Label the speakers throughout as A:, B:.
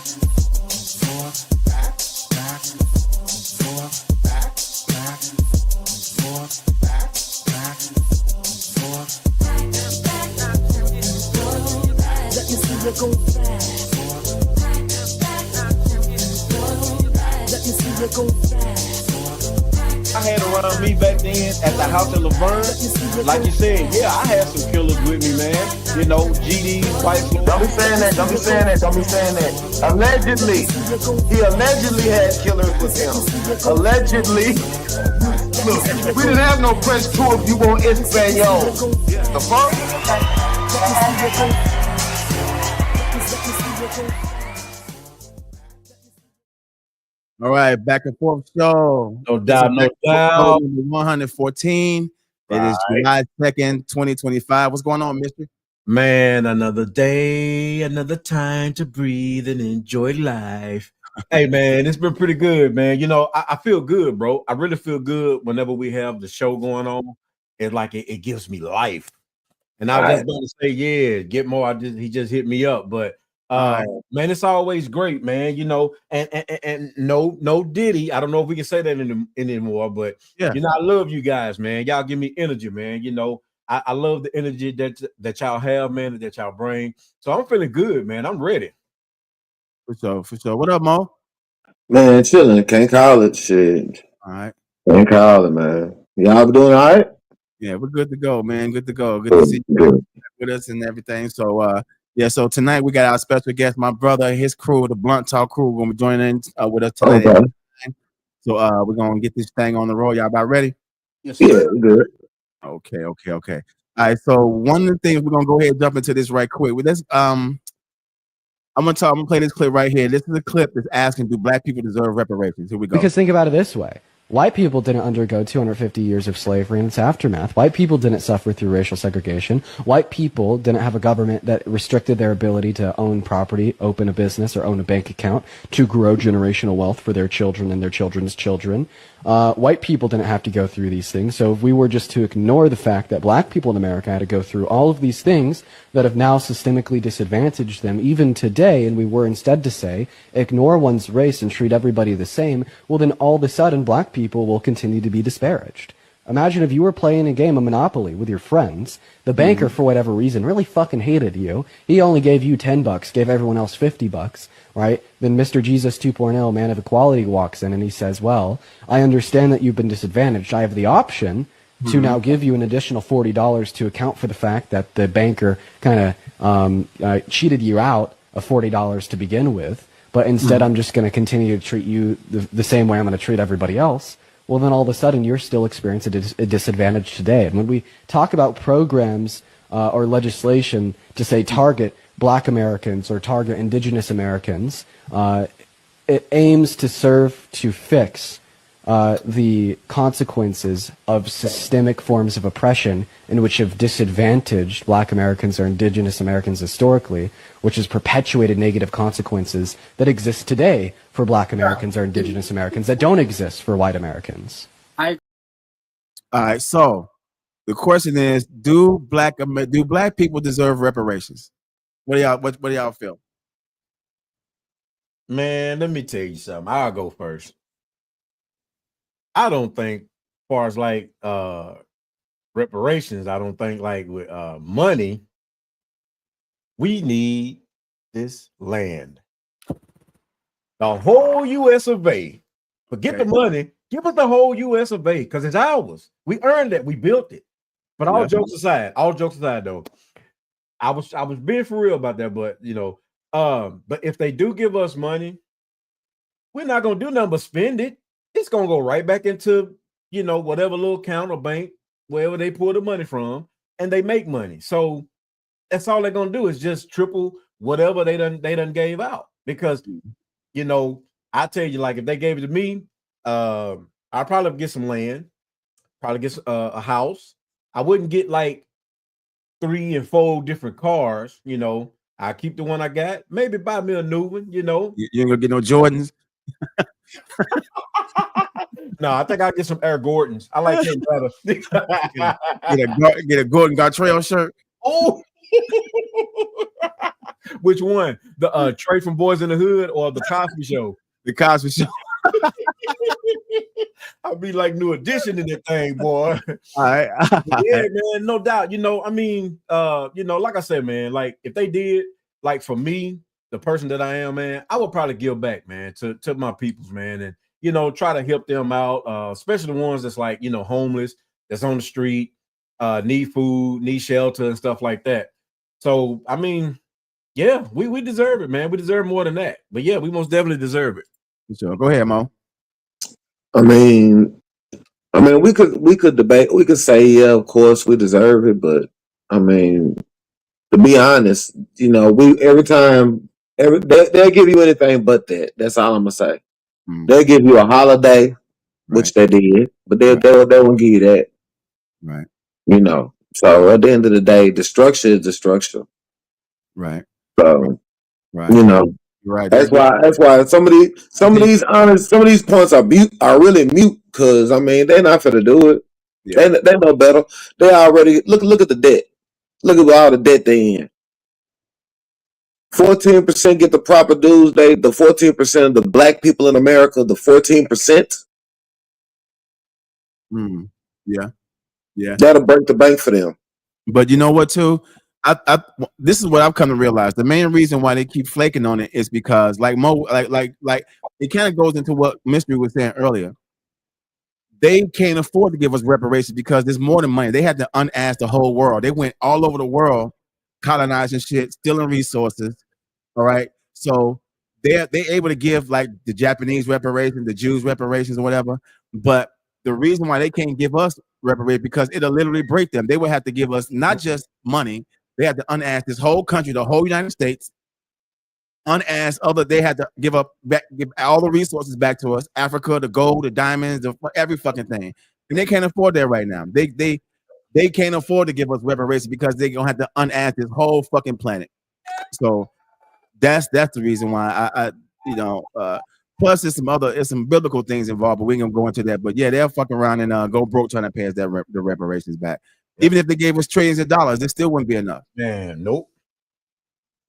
A: I had around me back then at the house in Laverne. Like you said, yeah, I had some killers with me, man. You know, GD, White Floyd.
B: Don't be saying that. Don't be saying that. Don't be saying that. Allegedly, he allegedly had killers with him. Allegedly. Look, we didn't have no French tour if you want Espanol. The fuck?
C: All right, back and forth show.
A: No doubt, no doubt.
C: 114. It is July 2nd, 2025. What's going on, mister?
A: Man, another day, another time to breathe and enjoy life. Hey, man, it's been pretty good, man. You know, I feel good, bro. I really feel good whenever we have the show going on. It's like it gives me life. And I was just about to say, yeah, get more. He just hit me up, but man, it's always great, man. You know, and no Diddy. I don't know if we can say that anymore, but
C: yeah,
A: you know, I love you guys, man. Y'all give me energy, man. You know, I love the energy that y'all have, man, that y'all bring. So I'm feeling good, man. I'm ready.
C: For sure. What up, Mo?
B: Man, chilling. Can't call it shit.
C: All right.
B: Can't call it, man. Y'all be doing all right?
C: Yeah, we're good to go, man. Good to go. Good to see you with us and everything. So yeah, so tonight we got our special guest, my brother, his crew, the Blunt Talk crew, gonna be joining in with us tonight.
B: Okay.
C: So we're gonna get this thing on the roll. Y'all about ready?
A: Yes,
B: yeah, good.
C: Okay. All right. So one of the things we're gonna go ahead and jump into this right quick. With this, I'm gonna play this clip right here. This is a clip that's asking, do black people deserve reparations? Here we go.
D: Because think about it this way. White people didn't undergo 250 years of slavery and its aftermath. White people didn't suffer through racial segregation. White people didn't have a government that restricted their ability to own property, open a business, or own a bank account to grow generational wealth for their children and their children's children. White people didn't have to go through these things. So if we were just to ignore the fact that black people in America had to go through all of these things that have now systemically disadvantaged them even today, and we were instead to say, ignore one's race and treat everybody the same, well then all of a sudden black people will continue to be disparaged. Imagine if you were playing a game of Monopoly with your friends. The banker, for whatever reason, really fucking hated you. He only gave you $10, gave everyone else $50, right? Then Mr. Jesus 2.0, man of equality, walks in and he says, well, I understand that you've been disadvantaged. I have the option to now give you an additional $40 to account for the fact that the banker kind of cheated you out of $40 to begin with. But instead, I'm just going to continue to treat you the same way I'm going to treat everybody else. Well, then all of a sudden, you're still experiencing a disadvantage today. And when we talk about programs or legislation to say target black Americans or target indigenous Americans, it aims to serve to fix the consequences of systemic forms of oppression in which have disadvantaged black Americans or indigenous Americans historically, which has perpetuated negative consequences that exist today for black Americans or indigenous Americans that don't exist for white Americans.
C: All right, so the question is, do black people deserve reparations? What do y'all feel?
A: Man, let me tell you something. I'll go first. I don't think, as far as like reparations, I don't think like with money, we need this land. The whole US of A. Forget the money. Give us the whole US of A because it's ours. We earned it. We built it. But all jokes aside though, I was being for real about that, but you know, but if they do give us money, we're not gonna do nothing but spend it. It's gonna go right back into, you know, whatever little account or bank, wherever they pull the money from, and they make money. So that's all they're gonna do is just triple whatever they done gave out. Because, you know, I tell you, like if they gave it to me, I'd probably get some land, probably get a house. I wouldn't get like 3 and 4 different cars, you know. I keep the one I got, maybe buy me a new one, you know.
C: You ain't gonna get no Jordans.
A: No, I think I'll get some Air Gordons. I like them better.
C: Get a Gordon Gartrell shirt.
A: Oh, Which one? The Trey from Boys in the Hood or the Cosby Show?
C: The Cosby Show.
A: I'll be like New Edition in that thing, boy.
C: All right.
A: Yeah, man, no doubt. I mean, like I said, man, like if they did, like for me, the person that I am, man, I would probably give back, man, to my peoples, man, and try to help them out, especially the ones that's like, homeless, that's on the street, need food, need shelter, and stuff like that. So, I mean, yeah, we deserve it, man. We deserve more than that. But yeah, we most definitely deserve it.
C: Sure. Go ahead, Mo.
B: I mean, we could debate. We could say, yeah, of course, we deserve it. But I mean, to be honest, every time, they'll give you anything but that. That's all I'm gonna say. They'll give you a holiday, which they did, but they won't give you that.
C: Right.
B: So at the end of the day, the structure is the structure.
C: Right.
B: So,
C: right. Right.
B: That's why some of these points are really mute, because I mean they're not finna do it. Yeah. They know better. They already look at the debt. Look at all the debt they in. 14% get the proper dues. The 14% of the black people in America, the 14%.
C: Yeah.
B: That'll break the bank for them.
C: But you know what, too? This is what I've come to realize. The main reason why they keep flaking on it is because, like Mo, like it kind of goes into what Mystery was saying earlier. They can't afford to give us reparations because there's more than money. They had to unask the whole world. They went all over the world, colonizing shit, stealing resources. All right, so they're able to give like the Japanese reparations, the Jews reparations, or whatever. But the reason why they can't give us reparations because it'll literally break them. They would have to give us not just money. They had to unask this whole country, the whole United States, unasked they had to give all the resources back to us, Africa, the gold, the diamonds, every fucking thing. And they can't afford that right now. They can't afford to give us reparations because they're gonna have to unask this whole fucking planet. So that's the reason why I plus there's some biblical things involved, but we ain't gonna go into that. But yeah, they'll fuck around and go broke trying to pay us the reparations back. Even if they gave us trillions of dollars, it still wouldn't be enough.
A: Man, nope.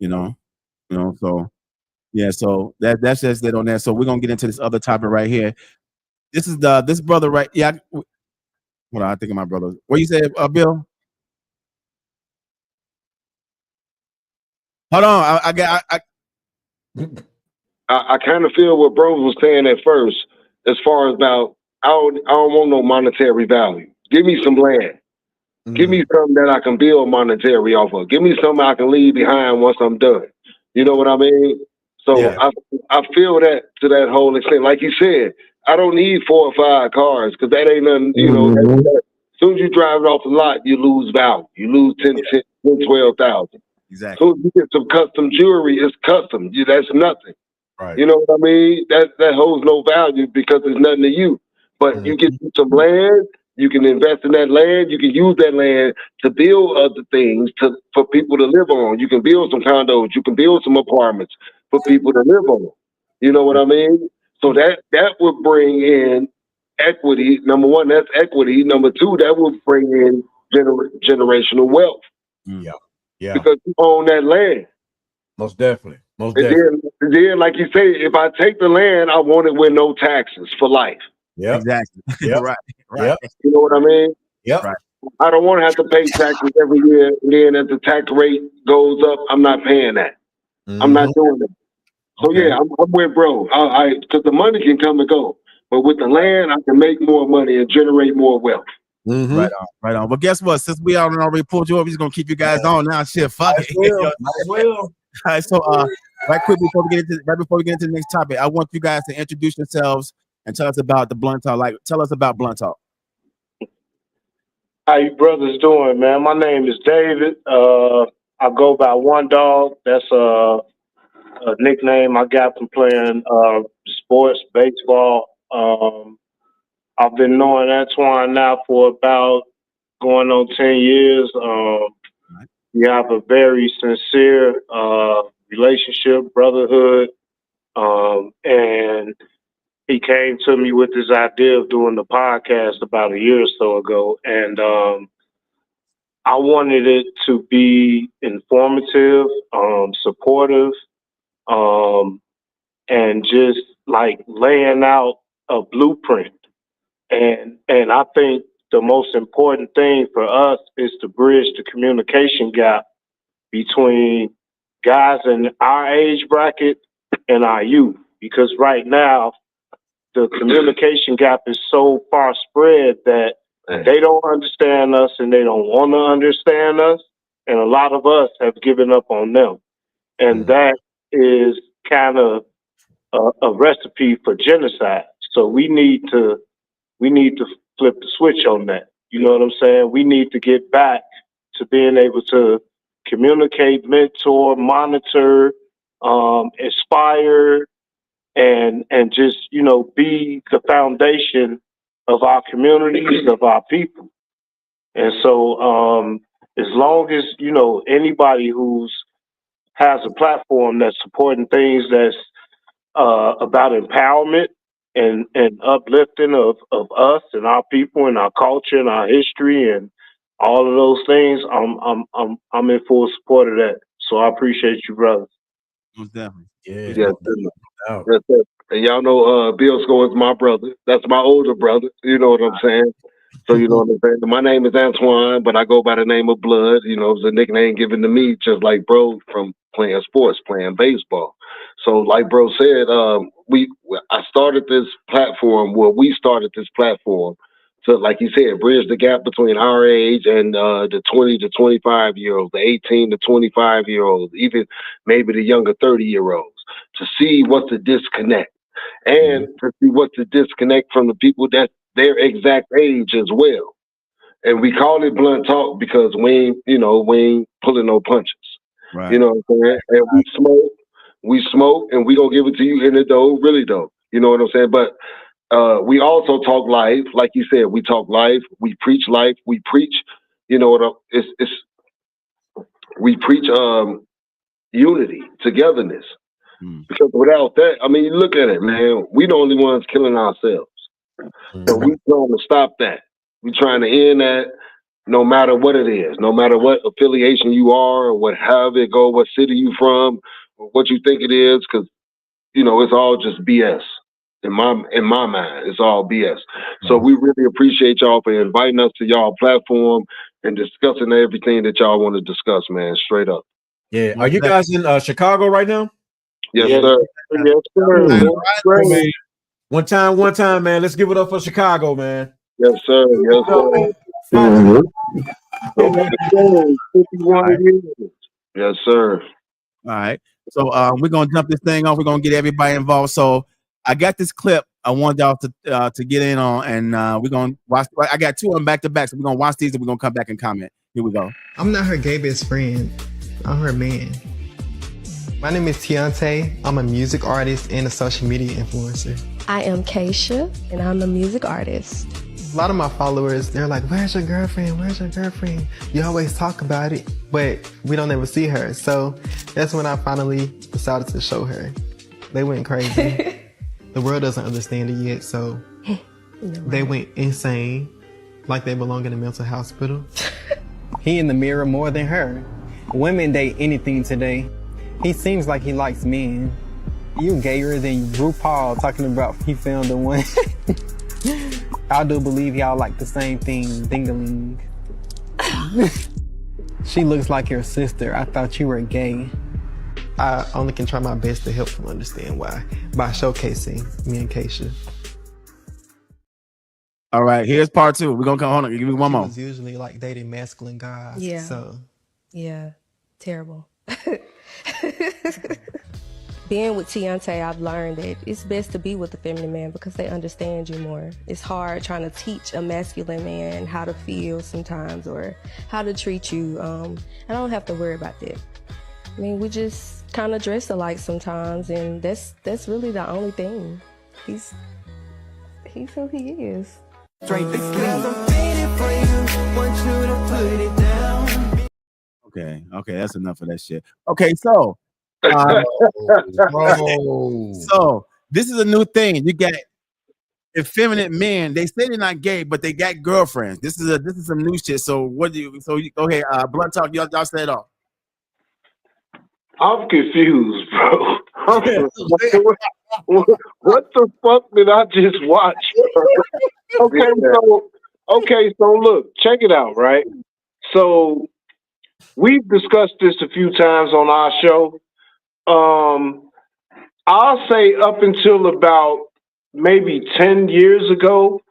C: So yeah, so that's just it on that. So we're gonna get into this other topic right here. This is this brother right. Yeah, hold on, I think of my brother. What you say, Bill? Hold on,
B: I kind of feel what bro was saying at first, as far as about I don't want no monetary value. Give me some land. Give me something that I can build monetary off of. Give me something I can leave behind once I'm done. You know what I mean? So yeah. I feel that to that whole extent. Like you said, I don't need 4 or 5 cars because that ain't nothing, as soon as you drive it off the lot, you lose value. You lose 12,000.
C: Exactly.
B: So you get some custom jewelry, it's custom. That's nothing.
A: Right.
B: You know what I mean? That holds no value because it's nothing to you. But you get some land, you can invest in that land, you can use that land to build other things for people to live on. You can build some condos, you can build some apartments for people to live on. You know what I mean? So that would bring in equity. Number one, that's equity. Number two, that would bring in generational wealth.
A: Yeah.
B: Because you own that land.
A: Most definitely.
B: Then, like you say, if I take the land, I want it with no taxes for life.
A: Yeah,
C: exactly.
A: Yep.
C: Right.
A: Yep.
B: You know what I mean?
A: Yep.
C: Right.
B: I don't want to have to pay taxes every year. And then as the tax rate goes up, I'm not paying that. I'm not doing that. So yeah, I'm with bro. Because the money can come and go, but with the land, I can make more money and generate more wealth.
C: Right on. But guess what? Since we already pulled you over, he's gonna keep you guys on now. Shit, fuck it.
A: Might as well.
C: All right, so right quick before we get into the next topic, I want you guys to introduce yourselves and tell us about the Blunt Talk. Tell us about Blunt Talk.
E: How you brothers doing, man? My name is David. I go by One Dog. That's a nickname I got from playing sports, baseball. I've been knowing Antoine now for about going on 10 years. We have a very sincere relationship, brotherhood, and he came to me with this idea of doing the podcast about a year or so ago, and I wanted it to be informative, supportive, and just like laying out a blueprint. And I think the most important thing for us is to bridge the communication gap between guys in our age bracket and our youth. Because right now, the communication gap is so far spread that they don't understand us and they don't want to understand us. And a lot of us have given up on them. And that is kind of a recipe for genocide. So we need to flip the switch on that. You know what I'm saying? We need to get back to being able to communicate, mentor, monitor, inspire, and just, you know, be the foundation of our communities, of our people. And so as long as, you know, anybody who's has a platform that's supporting things that's about empowerment and uplifting of us and our people and our culture and our history and all of those things, I'm in full support of that. So I appreciate you, brother.
C: Most definitely.
A: Yeah.
B: Yes,
A: no doubt.
B: yes, sir. And y'all know Bill Score's my brother. That's my older brother. You know what I'm saying? So you know what I'm saying? My name is Antoine, but I go by the name of Blood. You know, it's a nickname given to me just like bro from playing sports, playing baseball. So like bro said, I started this platform, we started this platform to, like you said, bridge the gap between our age and the 20 to 25 year olds, the 18 to 25 year olds, even maybe the younger 30-year olds, to see what's the disconnect and to see what's the disconnect from the people that their exact age as well. And we call it blunt talk because we ain't pulling no punches.
C: Right.
B: You know what I'm saying? And we smoke, and we gonna give it to you in the dough, really dough. You know what I'm saying? But we also talk life, like you said. We talk life. We preach life. We preach. You know what? We preach unity, togetherness. Because without that, I mean, you look at it, man. We the only ones killing ourselves. So we trying to stop that. We trying to end that. No matter what it is, no matter what affiliation you are, or what however it go, what city you from, or what you think it is, because you know it's all just BS. In my mind, it's all BS. So we really appreciate y'all for inviting us to y'all platform and discussing everything that y'all want to discuss, man. Straight up.
A: Yeah. Are you guys in Chicago right now?
B: Yes,
E: Yes,
B: sir.
E: Yes, sir.
C: Right.
E: Great.
A: One time, man. Let's give it up for Chicago, man.
B: Yes, sir. Yes, sir.
E: Yes, sir. 51 years.
B: Yes, sir.
C: All right. So we're gonna jump this thing off. We're gonna get everybody involved. So I got this clip I want y'all to get in on, and we're gonna watch. I got two of them back to back, so we're gonna watch these and we're gonna come back and comment. Here we go.
F: I'm not her gay best friend. I'm her man. My name is Tiante. I'm a music artist and a social media influencer.
G: I am Keisha, and I'm a music artist.
F: A lot of my followers, they're like, where's your girlfriend? Where's your girlfriend? You always talk about it, but we don't ever see her. So that's when I finally decided to show her. They went crazy. The world doesn't understand it yet, so they went insane, like they belong in a mental hospital.
H: He in the mirror more than her. Women date anything today. He seems like he likes men. You gayer than RuPaul talking about he found the one. I do believe y'all like the same thing, ding-a-ling. She looks like your sister. I thought you were gay.
F: I only can try my best to help them understand why by showcasing me and Keisha.
C: All right, here's part two. We're gonna come on. Give me one more.
F: She was usually like dating masculine guys.
G: Yeah.
F: So
G: Yeah, terrible. Being with Tiante, I've learned that it's best to be with a feminine man because they understand you more. It's hard trying to teach a masculine man how to feel sometimes or how to treat you. I don't have to worry about that. I mean, we just kind of dress alike sometimes, and that's really the only thing. He's who he is.
C: Okay, that's enough of that shit. Okay, so so this is a new thing. You got effeminate men, they say they're not gay, but they got girlfriends. This is some new shit. So what do you? So you go ahead, Blunt Talk. Y'all say it off.
E: I'm confused, bro. What the fuck did I just watch? Okay, so look, check it out, right? So we've discussed this a few times on our show. I'll say up until about maybe 10 years ago,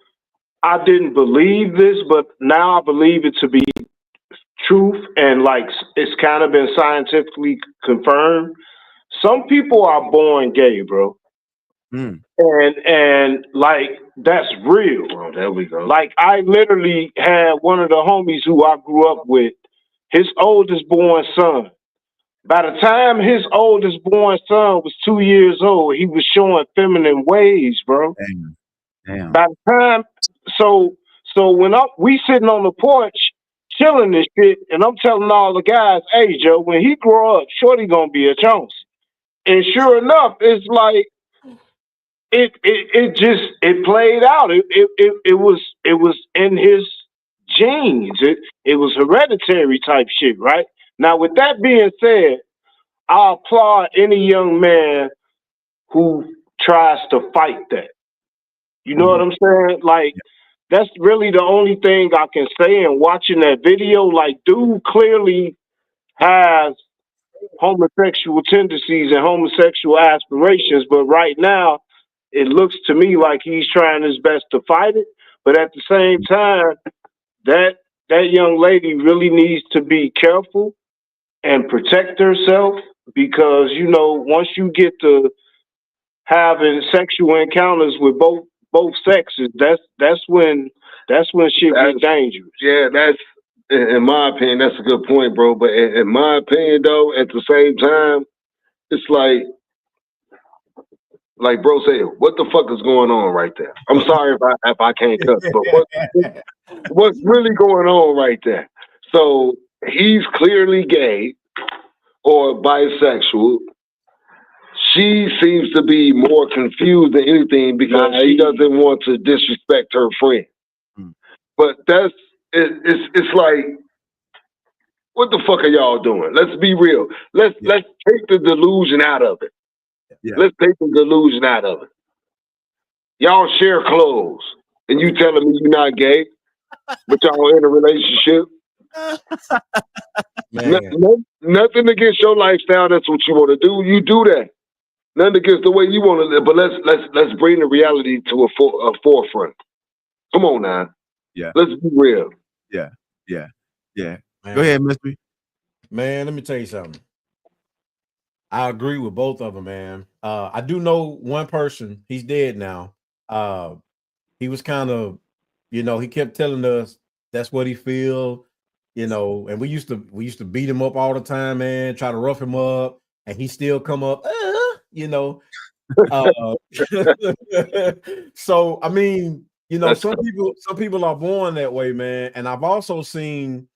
E: I didn't believe this, but now I believe it to be truth, and like it's kind of been scientifically confirmed. Some people are born gay, bro. And like that's real.
B: Oh, there we go.
E: Like I literally had one of the homies who I grew up with, his oldest born son. By the time his oldest born son was 2 years old, he was showing feminine ways, bro.
C: Damn.
E: By the time, so when we sitting on the porch chilling this shit, and I'm telling all the guys, hey Joe, when he grow up, shorty gonna be a Jones. And sure enough, it's like it played out. It was in his genes. It was hereditary type shit, right? Now, with that being said, I applaud any young man who tries to fight that. You know what I'm saying? Like, that's really the only thing I can say. And watching that video, like, dude clearly has homosexual tendencies and homosexual aspirations, but right now, it looks to me like he's trying his best to fight it. But at the same time, that young lady really needs to be careful and protect herself, because you know, once you get to having sexual encounters with both sexes, that's when shit gets dangerous.
B: Yeah, that's, in my opinion, that's a good point, bro. But in my opinion, though, at the same time, it's like bro said, what the fuck is going on right there? I'm sorry if I can't cuss, but what's really going on right there? So he's clearly gay or bisexual. She seems to be more confused than anything because he doesn't want to disrespect her friend. But it's like, what the fuck are y'all doing? Let's be real. Let's take the delusion out of it.
C: Yeah.
B: Let's take the delusion out of it. Y'all share clothes, and you telling me you're not gay, but y'all in a relationship. Nothing against your lifestyle. That's what you want to do. You do that. Nothing against the way you want to live. But let's bring the reality to a forefront. Come on now.
C: Yeah.
B: Let's be real.
C: Yeah.
A: Man.
C: Go ahead, Mystery.
A: Man, let me tell you something. I agree with both of them, man. I do know one person. He's dead now. He was kind of, he kept telling us that's what he feel, and we used to beat him up all the time, man, try to rough him up, and he still come up, So I mean, some people are born that way, man. And I've also seen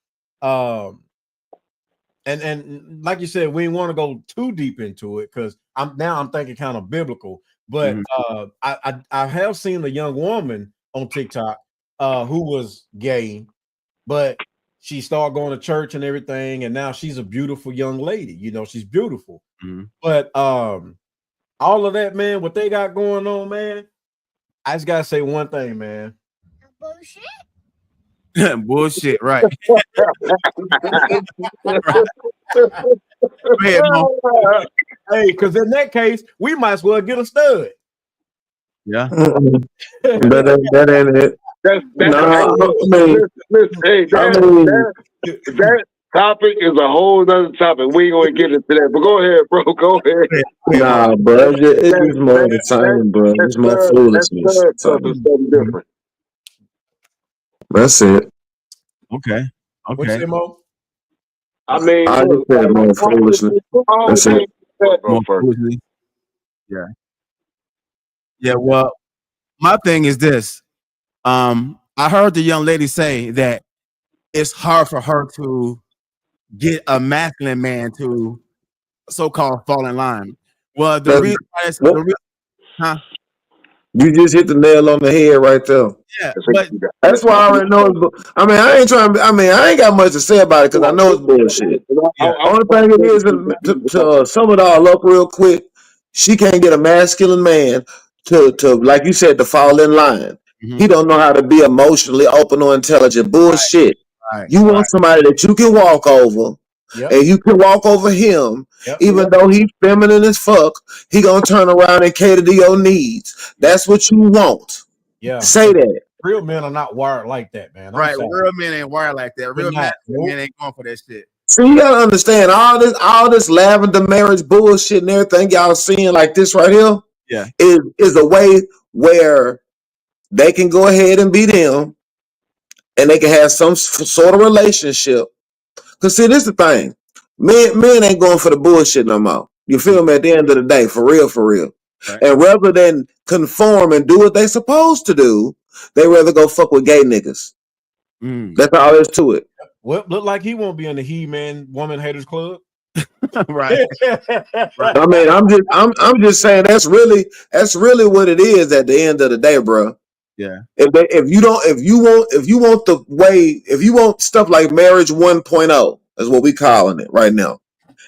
A: and like you said, we didn't want to go too deep into it because I'm thinking kind of biblical, but I have seen a young woman on TikTok who was gay, but she started going to church and everything, and now she's a beautiful young lady. She's beautiful. But all of that, man, what they got going on, man, I just gotta say one thing, man.
I: Bullshit.
C: Bullshit, right?
A: Hey, because in that case, we might as well get a stud.
C: Yeah,
B: that ain't it. That topic is a whole other topic. We ain't gonna get into that. But go ahead, bro. Go ahead.
J: Nah, bro, it's more entertaining, bro. It's more foolishness.
B: Something different.
J: That's it.
C: Okay.
A: What you say, Mo?
E: I mean,
J: I just said more foolishness. That's it.
C: More foolishness. Yeah. Well, my thing is this. I heard the young lady say that it's hard for her to get a masculine man to so-called fall in line. Well, the reason why
J: You just hit the nail on the head right there.
C: Yeah, but
J: That's why I already know. I mean, I ain't trying. I mean, I ain't got much to say about it because I know it's bullshit. Only thing it is to sum it all up real quick. She can't get a masculine man to like you said to fall in line. He don't know how to be emotionally open or intelligent. Bullshit.
C: Right.
J: You want somebody that you can walk over.
A: Yep.
J: And you can walk over him,
A: Yep.
J: even though he's feminine as fuck. He gonna turn around and cater to your needs. That's what you want.
A: Yeah.
J: Say that.
A: Real men are not wired like that, man. I'm
C: right,
A: sorry.
C: real men ain't wired like that. Real
A: not.
C: men ain't going for that shit.
J: See, you gotta understand all this lavender marriage bullshit and everything y'all seeing like this right here.
C: Yeah,
J: is a way where they can go ahead and be them, and they can have some sort of relationship. Cause see, this is the thing, men ain't going for the bullshit no more. You feel me? At the end of the day, for real. Right. And rather than conform and do what they supposed to do, they rather go fuck with gay niggas. That's all there's to it.
A: Well, look like he won't be in the He-Man Woman Haters Club.
C: right.
J: I mean, I'm just saying that's really what it is at the end of the day, bro.
C: Yeah.
J: If you want stuff like marriage 1.0 is what we calling it right now.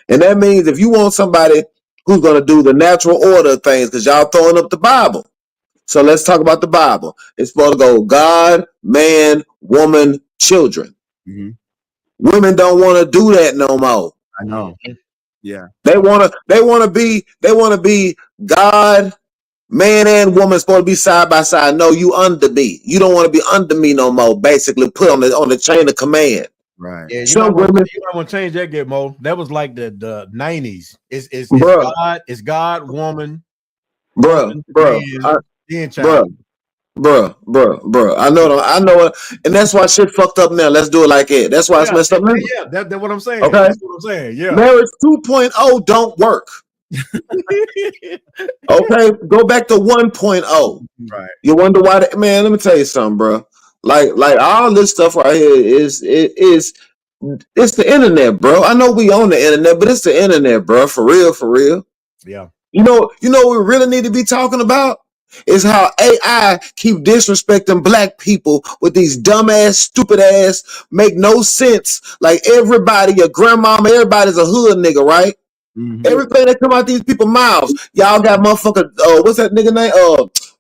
J: And that means if you want somebody who's going to do the natural order of things, because y'all throwing up the Bible. So let's talk about the Bible. It's supposed to go God, man, woman, children. Women don't want to do that no more.
C: I know. Yeah.
J: They want to be God, man and woman supposed to be side by side. No, you under me. You don't want to be under me no more. Basically, put on the chain of command.
C: Right.
A: Yeah, you might want to change that, Gitmo. That was like the 90s. It's God, woman,
J: bro. I know it, and that's why shit fucked up now. Let's do it like it. That's why it's messed up now.
A: Yeah, that's what I'm saying.
J: Okay,
A: that's what I'm saying. Yeah,
J: marriage 2.0 don't work. Okay, go back to 1.0.
C: Right.
J: You wonder why? Man, let me tell you something, bro. Like all this stuff right here it's the internet, bro. I know we on the internet, but it's the internet, bro. For real.
A: Yeah.
J: You know what we really need to be talking about is how AI keep disrespecting black people with these dumbass, stupid ass, make no sense. Like everybody, your grandmama, everybody's a hood nigga, right? Everything that come out these people's mouths, y'all got motherfucker. What's that nigga name?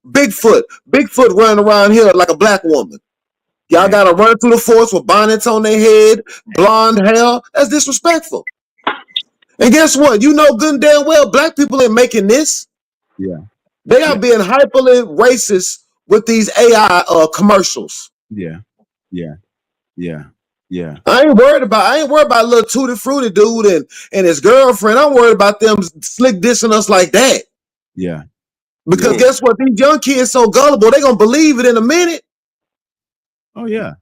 J: Bigfoot running around here like a black woman. Y'all gotta run through the forest with bonnets on their head, blonde hair. That's disrespectful. And guess what? You know good and damn well black people ain't making this.
C: Yeah.
J: They are being hyperly racist with these AI commercials.
C: Yeah.
J: I ain't worried about little Tutti Frutti dude and his girlfriend. I'm worried about them slick dissing us like that.
C: Yeah.
J: Because guess what? These young kids so gullible, they gonna believe it in a minute.
C: Oh yeah.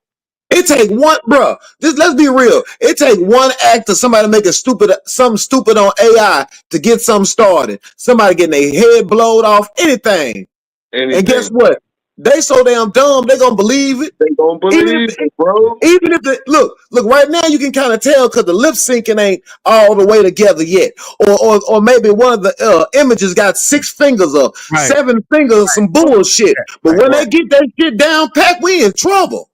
J: It take one, bro. Let's be real. It take one act of somebody making something stupid on AI to get something started. Somebody getting their head blowed off, anything. And guess what? They so damn dumb, they gonna believe it.
B: They gonna believe it, bro.
J: Even if look right now, you can kind of tell because the lip syncing ain't all the way together yet, or maybe one of the images got 6 fingers or 7 fingers, some bullshit. But when they get that shit down packed, we in trouble.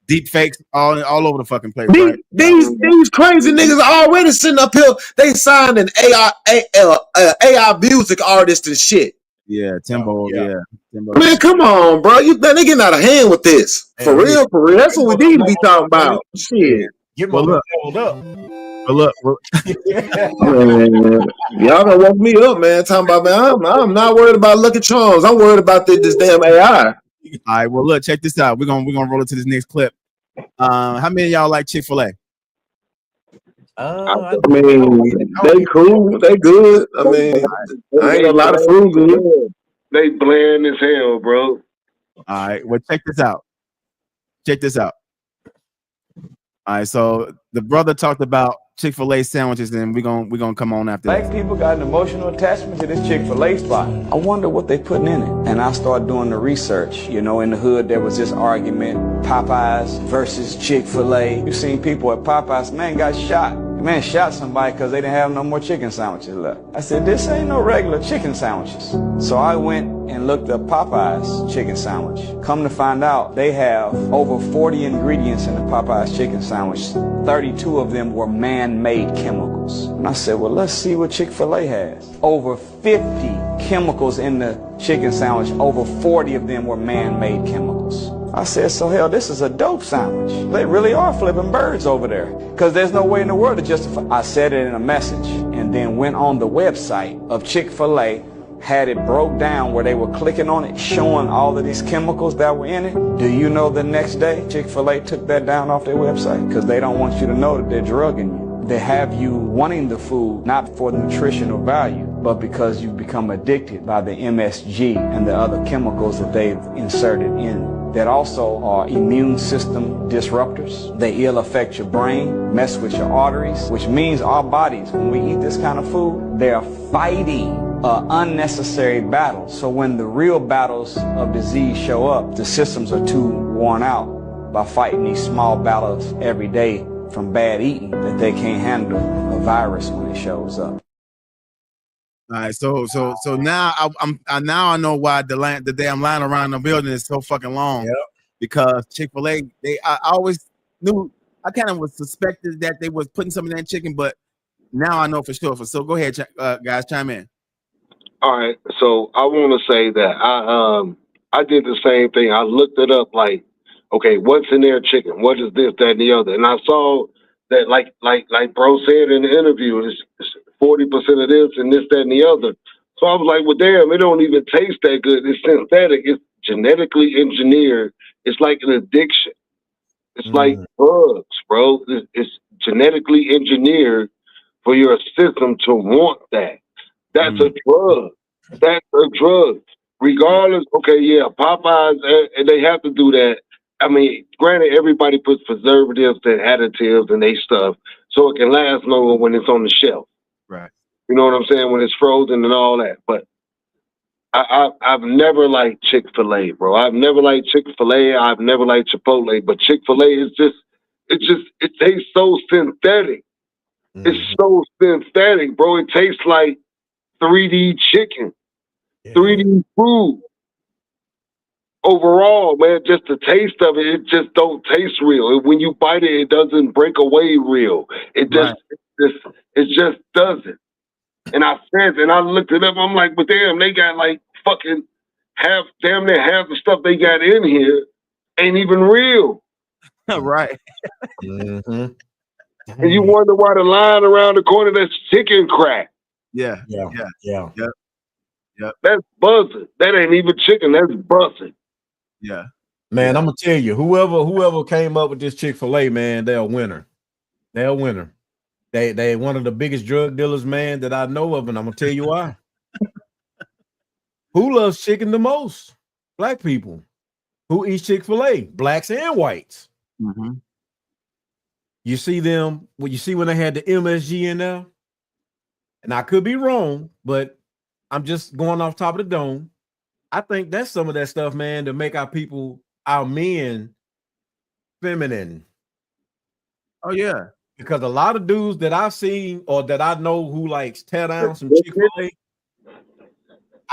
C: Deep fakes all over the fucking place.
J: These crazy niggas already sitting up here. They signed an AI music artist and shit.
C: Yeah, Timbo. Yeah. Timbo.
J: Man, come on, bro. They getting out of hand with this. For real. That's what we need to be talking about. Shit.
A: Get my hold up.
C: Look.
J: Man, y'all gonna woke me up, man. Talking about, man, I'm not worried about Lucky Charms. I'm worried about this damn AI.
C: All right. Well, look, check this out. We're gonna roll into this next clip. How many of y'all like Chick-fil-A?
J: I mean, they cool, they good. I mean, I ain't a lot of food good.
B: They bland as hell, bro.
C: All right, well, check this out. All right, so the brother talked about Chick-fil-A sandwiches, and we're gonna come on after
I: Black people got an emotional attachment to this Chick-fil-A spot. I wonder what they putting in it. And I started doing the research. You know, in the hood, there was this argument, Popeyes versus Chick-fil-A. You seen people at Popeyes, man got shot. The man shot somebody because they didn't have no more chicken sandwiches left. I said, this ain't no regular chicken sandwiches. So I went and looked up Popeye's chicken sandwich. Come to find out, they have over 40 ingredients in the Popeye's chicken sandwich. 32 of them were man-made chemicals. And I said, well, let's see what Chick-fil-A has. Over 50 chemicals in the chicken sandwich. Over 40 of them were man-made chemicals. I said, so hell, this is a dope sandwich. They really are flipping birds over there. Because there's no way in the world to justify. I said it in a message and then went on the website of Chick-fil-A, had it broke down where they were clicking on it, showing all of these chemicals that were in it. Do you know the next day Chick-fil-A took that down off their website? Because they don't want you to know that they're drugging you. They have you wanting the food not for nutritional value, but because you become addicted by the MSG and the other chemicals that they've inserted in that also are immune system disruptors. They ill affect your brain, mess with your arteries, which means our bodies, when we eat this kind of food, they're fighting unnecessary battles. So when the real battles of disease show up, the systems are too worn out by fighting these small battles every day from bad eating that they can't handle a virus when it shows up.
C: All right, so now I know why the damn line around the building is so fucking long.
A: Yep.
C: Because Chick-fil-A, I always knew, I kind of was suspected that they was putting some of that chicken, but now I know for sure. So go ahead, guys, chime in.
E: All right, so I want to say that I did the same thing. I looked it up, like, okay, what's in their chicken? What is this, that, and the other? And I saw that, like bro said in the interview, it's 40% of this and this, that, and the other. So I was like, well, damn, it don't even taste that good. It's synthetic. It's genetically engineered. It's like an addiction. It's like drugs, bro. It's genetically engineered for your system to want that. That's a drug. That's a drug. Regardless, okay, yeah, Popeyes, and they have to do that. I mean, granted, everybody puts preservatives and additives and they stuff so it can last longer when it's on the shelf.
C: Right.
E: You know what I'm saying? When it's frozen and all that. But I've never liked Chick-fil-A, bro. I've never liked Chick-fil-A. I've never liked Chipotle. But Chick-fil-A is it tastes so synthetic. It's so synthetic, bro. It tastes like 3D chicken, 3D food. Overall, man, just the taste of it, it just don't taste real. When you bite it, it doesn't break away real. It just doesn't. And I said, and I looked it up. I'm like, but damn, they got like fucking damn near half the stuff they got in here ain't even real.
C: Right.
E: And you wonder why the line around the corner that's chicken crack.
C: Yeah.
E: That's buzzing. That ain't even chicken. That's buzzing.
C: Yeah.
A: Man, I'm gonna tell you, whoever came up with this Chick-fil-A, man, they're a winner. They're a winner. They one of the biggest drug dealers, man, that I know of, and I'm gonna tell you why. Who loves chicken the most? Black people. Who eats Chick-fil-A? Blacks and whites.
C: Mm-hmm.
A: You see them, when they had the MSG in there, and I could be wrong, but I'm just going off top of the dome. I think that's some of that stuff, man, to make our men feminine.
C: Oh, yeah.
A: Because a lot of dudes that I've seen or that I know who likes tear down some Chick-fil-A,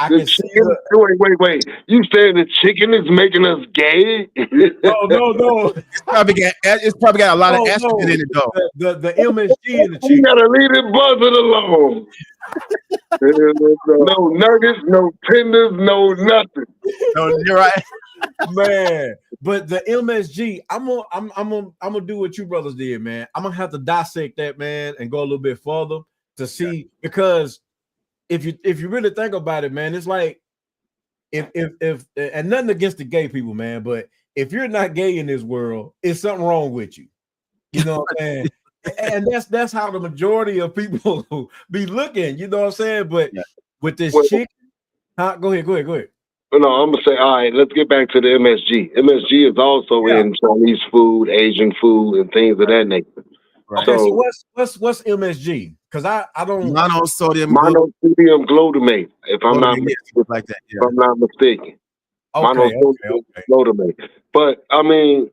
A: I can see.
E: Wait. You saying the chicken is making us gay?
A: No.
C: It's probably got a lot of estrogen in it, though.
A: The MSG in the chicken.
E: You gotta leave it buzzing alone. No nuggets, no tenders, no nothing.
C: No, you're right.
A: Man, but the MSG, I'm gonna do what you brothers did, man. I'm gonna have to dissect that, man, and go a little bit further to see, because if you really think about it, man, it's like if and nothing against the gay people, man, but if you're not gay in this world, it's something wrong with you. You know what I'm saying? And that's how the majority of people be looking, you know what I'm saying? But with this chicken, go ahead.
E: No, I'm gonna say, all right, let's get back to the MSG. MSG is also in Chinese food, Asian food, and things of that nature.
A: Right. So what's MSG? Because I don't
C: monosodium
E: glutamate. If I'm not
C: like that,
E: if I'm not mistaken.
A: Okay.
E: Glutamate. But I mean,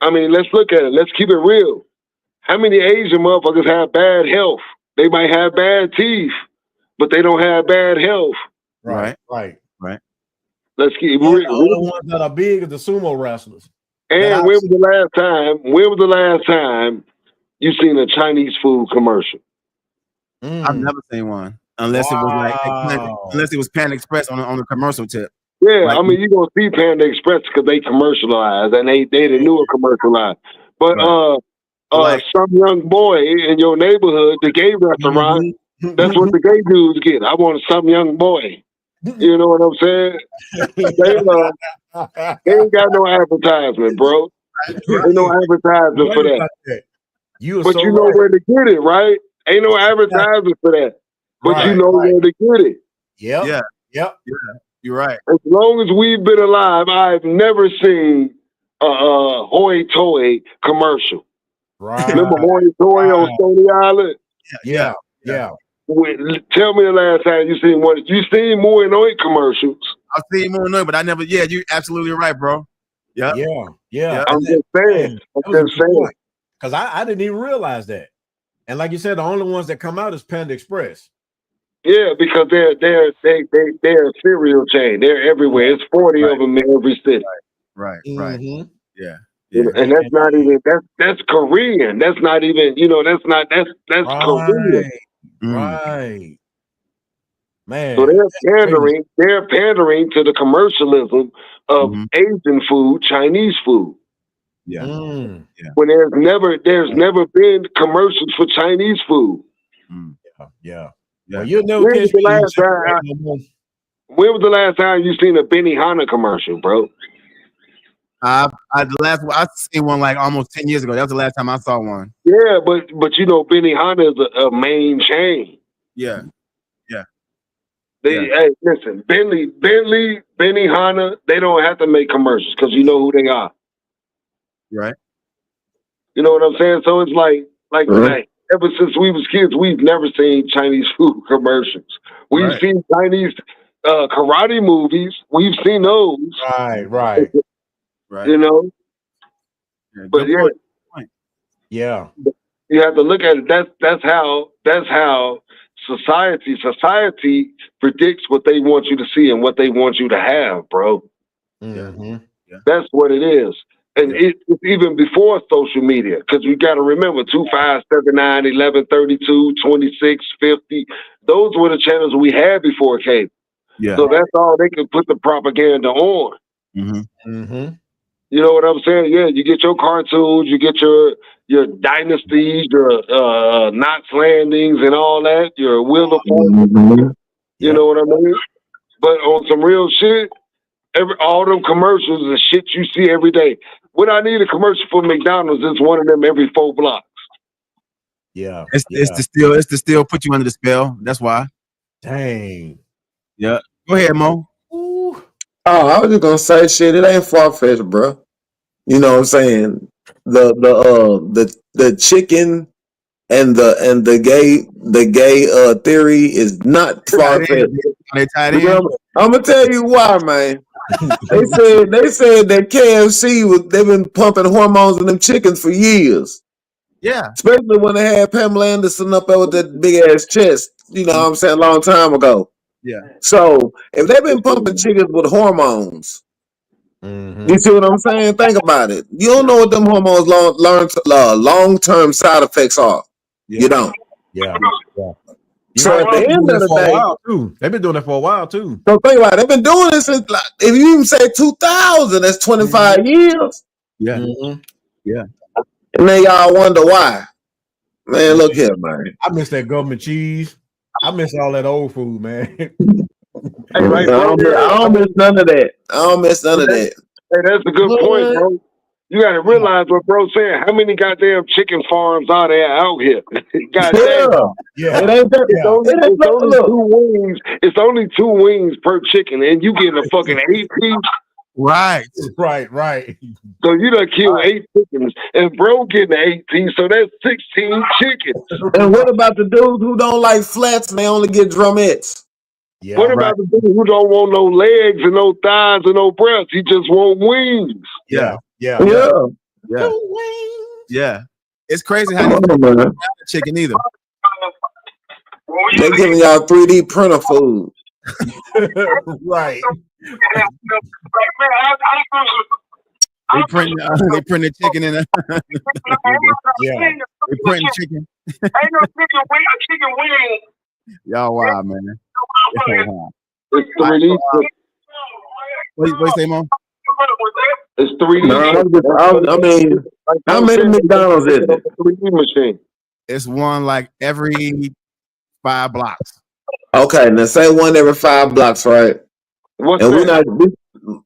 E: let's look at it. Let's keep it real. How many Asian motherfuckers have bad health? They might have bad teeth, but they don't have bad health.
A: Right.
B: Let's keep
A: And the only ones that are big are the sumo wrestlers.
B: And when was the last time? When was the last time you seen a Chinese food commercial?
C: I've never seen one unless it was like Panda Express on the commercial tip.
B: Yeah,
C: Like,
B: I mean, you gonna see Panda Express because they commercialized and they the newer commercialized. But some young boy in your neighborhood, the gay restaurant, that's what the gay dudes get. I want some young boy. You know what I'm saying? They ain't got no advertisement, bro. Ain't no advertisement for that. But you know where to get it, right? Ain't no advertisement for that. But you know where to get it.
A: Yep.
C: You're right.
B: As long as we've been alive, I've never seen a Hoi Toy commercial.
A: Right.
B: Remember Hoi Toy on Stony Island?
A: Yeah.
B: Tell me the last time you seen one. You seen Moe and Oink commercials?
C: I've seen Moe and Oink, but I never. Yeah, you're absolutely right, bro.
A: Yeah.
B: I'm just saying.
A: Because I didn't even realize that. And like you said, the only ones that come out is Panda Express.
B: Yeah, because they're a cereal chain. They're everywhere. It's 40 of them in every city.
C: Right. Yeah.
B: And that's not even that's Korean. That's not even, that's Korean.
A: Right. Man.
B: So they're pandering to the commercialism of Asian food, Chinese food.
C: Yeah.
B: When there's never been commercials for Chinese food.
A: Yeah. Well, you know, when was
B: the last time you seen a Benihana commercial, bro?
C: The last one I seen one like almost 10 years ago. That was the last time I saw one.
B: Yeah, but Benihana is a main chain.
C: Yeah.
B: Hey, listen, Bentley, Benihana, they don't have to make commercials because you know who they are.
C: Right.
B: You know what I'm saying? So it's like ever since we was kids, we've never seen Chinese food commercials. We've seen Chinese karate movies. We've seen those.
A: Right.
B: You know?
C: Yeah,
B: but
A: yeah.
B: You have to look at it. That's how society predicts what they want you to see and what they want you to have, bro.
A: Mm-hmm.
B: Yeah. That's what it is. And it's even before social media, because you got to remember 2579, 1132, 2650. Those were the channels we had before cable.
C: Yeah.
B: So that's all they could put the propaganda on.
A: Mm-hmm.
B: You know what I'm saying? Yeah, you get your cartoons, you get your dynasties, your Knots Landings and all that, your Wheel of Fortune. You know what I mean? But on some real shit, all them commercials and shit you see every day. When I need a commercial for McDonald's, it's one of them every 4 blocks.
A: Yeah.
C: It's to still put you under the spell. That's why.
A: Dang.
C: Yeah. Go ahead, Mo.
A: Ooh.
J: Oh, I was just gonna say shit. It ain't far fetched, bro. You know what I'm saying? The chicken and the gay theory is not far fetched. I'm gonna tell you why, man. They said that KFC they've been pumping hormones in them chickens for years.
C: Yeah.
J: Especially when they had Pamela Anderson up there with that big ass chest, you know what I'm saying, a long time ago.
C: Yeah.
J: So if they've been pumping chickens with hormones, you see what I'm saying? Think about it. You don't know what them hormones long term side effects are.
C: Yeah.
J: You don't.
A: Yeah.
J: So at the end of the day,
A: they've been doing it for a while too.
J: So think about it. They've been doing this since, like, if you even say 2000, that's 25 years.
C: Yeah.
A: Mm-hmm.
C: Yeah.
J: And then y'all wonder why. Man, look here, man.
A: I miss that government cheese. I miss all that old food, man.
J: I don't miss none of that.
B: Hey, that's a good point, bro. You got to realize what bro's saying. How many goddamn chicken farms are there out here? Goddamn.
A: Yeah.
J: It ain't that.
B: It's only 2 wings per chicken, and you getting a fucking 8 piece.
C: Right.
B: So you done killed 8 chickens, and bro getting 8 piece, so that's 16 chickens.
J: And what about the dudes who don't like flats and they only get drumettes?
A: Yeah,
B: what about the dude who don't want no legs and no thighs and no breasts? He just want wings.
A: Yeah.
C: It's crazy how they don't chicken either.
J: They giving y'all 3D printer food.
A: Right.
C: They print the chicken in.
A: Yeah.
C: They printing chicken.
B: Ain't no chicken wing.
C: Y'all wild, man. Y'all wild.
B: It's 3D.
C: What you say, Mo?
B: It's 3D.
J: No, I mean, how many McDonald's is it?
B: 3D machine.
C: It's one like every 5 blocks.
J: Okay, now say one every 5 blocks, right?
B: What's
J: And we're
B: that?
J: not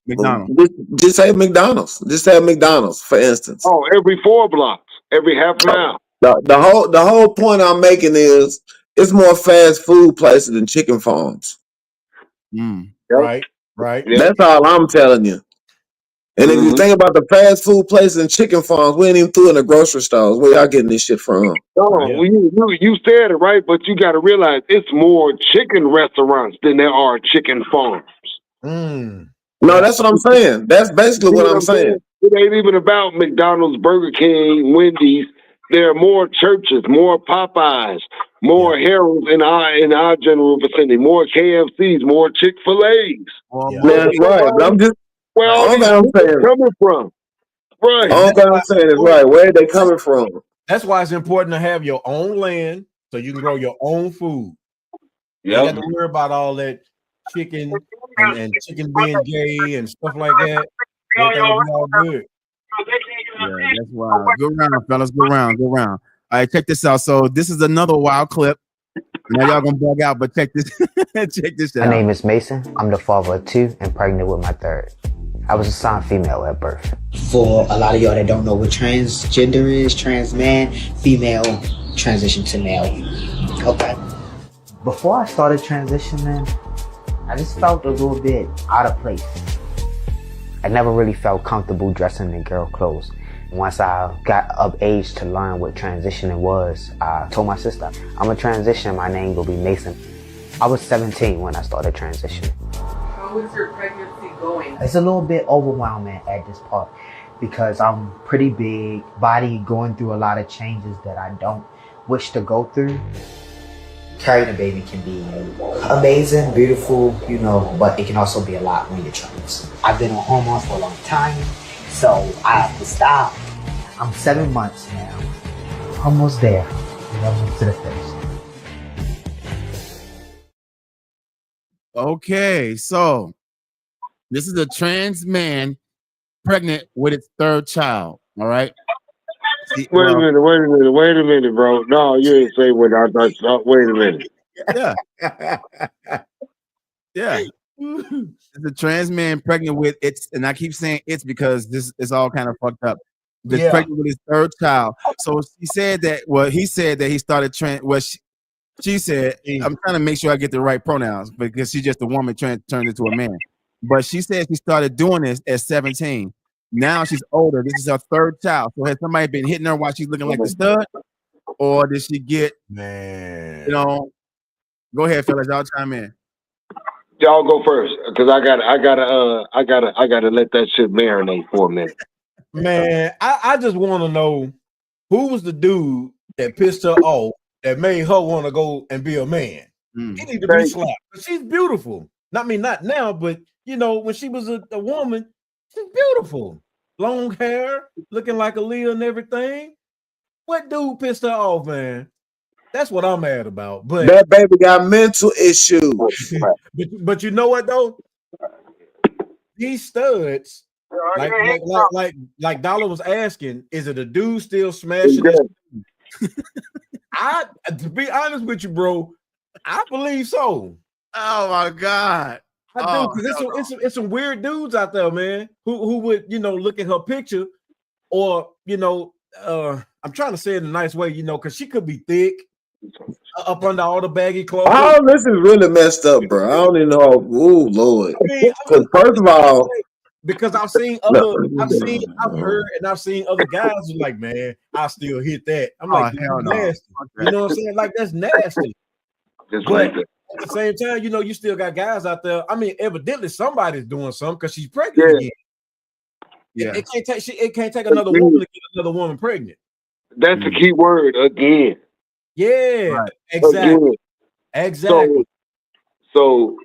C: McDonald's.
J: just say McDonald's. Just say McDonald's, for instance.
B: Oh, every 4 blocks, every half mile.
J: The whole point I'm making is it's more fast food places than chicken farms.
C: Mm.
A: Right. Right.
B: Yep.
J: That's all I'm telling you. And if you think about the fast food places and chicken farms, we ain't even through in the grocery stores. Where y'all getting this shit from?
B: No,
A: Yeah.
B: you said it right, but you got to realize it's more chicken restaurants than there are chicken farms.
A: Mm.
J: No, that's what I'm saying. That's basically what I'm saying.
B: It ain't even about McDonald's, Burger King, Wendy's. There are more churches, more Popeyes, more Harold's in our general vicinity, more KFCs, more Chick-fil-A's.
A: Yeah.
J: That's right. But I'm just
B: Where all
J: all
B: these
J: I'm
B: people
J: saying.
B: coming from? Right.
J: All I'm saying is right. Where are they coming from?
A: That's why it's important to have your own land so you can grow your own food. You
B: Yep.
A: got to worry about all that chicken and chicken being gay and stuff like that. Everything will be all good.
C: Yeah, that's wild. Go round, fellas. Go round. Go round. All right, check this out. So this is another wild clip. Now y'all gonna bug out, but check this. Check this out.
K: My name is Mason. I'm the father of 2 and pregnant with my 3rd. I was assigned female at birth. For a lot of y'all that don't know what transgender is, trans man, female, transition to male. Okay. Before I started transitioning, I just felt a little bit out of place. I never really felt comfortable dressing in girl clothes. Once I got of age to learn what transitioning was, I told my sister, I'm a transition, my name will be Mason. I was 17 when I started transitioning.
L: How is your pregnancy going?
K: It's a little bit overwhelming at this part because I'm pretty big, body going through a lot of changes that I don't wish to go through. Carrying a baby can be amazing, beautiful, you know, but it can also be a lot when you're trans. I've been on hormones for a long time, so I have to stop. I'm 7 months now, almost there, almost to the finish.
C: Okay, so this is a trans man pregnant with its 3rd child. All right. See,
B: Wait a minute, bro. No, you ain't say what I thought. Wait a minute.
C: Yeah. Yeah. It's a trans man pregnant with its, and I keep saying it's because this is all kind of fucked up. That's pregnant with his 3rd child. So she said that. Well, he said that he started trans. Well, she said, I'm trying to make sure I get the right pronouns because she's just a woman turned into a man. But she said she started doing this at 17. Now she's older. This is her 3rd child. So has somebody been hitting her while she's looking like the stud, or did she get?
A: Man,
C: you know? Go ahead, fellas. Y'all chime in.
B: Y'all go first, because I gotta let that shit marinate for a minute.
A: Man, I just want to know who was the dude that pissed her off that made her want to go and be a man. He need to be slapped. She's beautiful. Not now, but you know, when she was a woman, she's beautiful. Long hair, looking like Aaliyah and everything. What dude pissed her off, man? That's what I'm mad about. But
J: that baby got mental issues.
A: but you know what though? These studs, like Dollar was asking, is it a dude still smashing this? To be honest with you, bro, I believe so.
C: Oh my God.
A: I do, because it's some weird dudes out there, man, who would, you know, look at her picture, or, you know, I'm trying to say it in a nice way, you know, because she could be thick up under all the baggy clothes.
J: Oh, this is really messed up, bro. I don't even know. Oh Lord. Because first of all,
A: because I've heard, and I've seen other guys who like, man, I still hit that. I'm like,
C: hell no.
A: nasty. You know what I'm saying? Like, that's nasty. But at the same time, you know, you still got guys out there. I mean, evidently somebody's doing something because she's pregnant again. Yeah, it can't take another woman to get another woman pregnant.
B: That's the key word, again.
A: Yeah, exactly.
B: Again.
A: Exactly.
B: So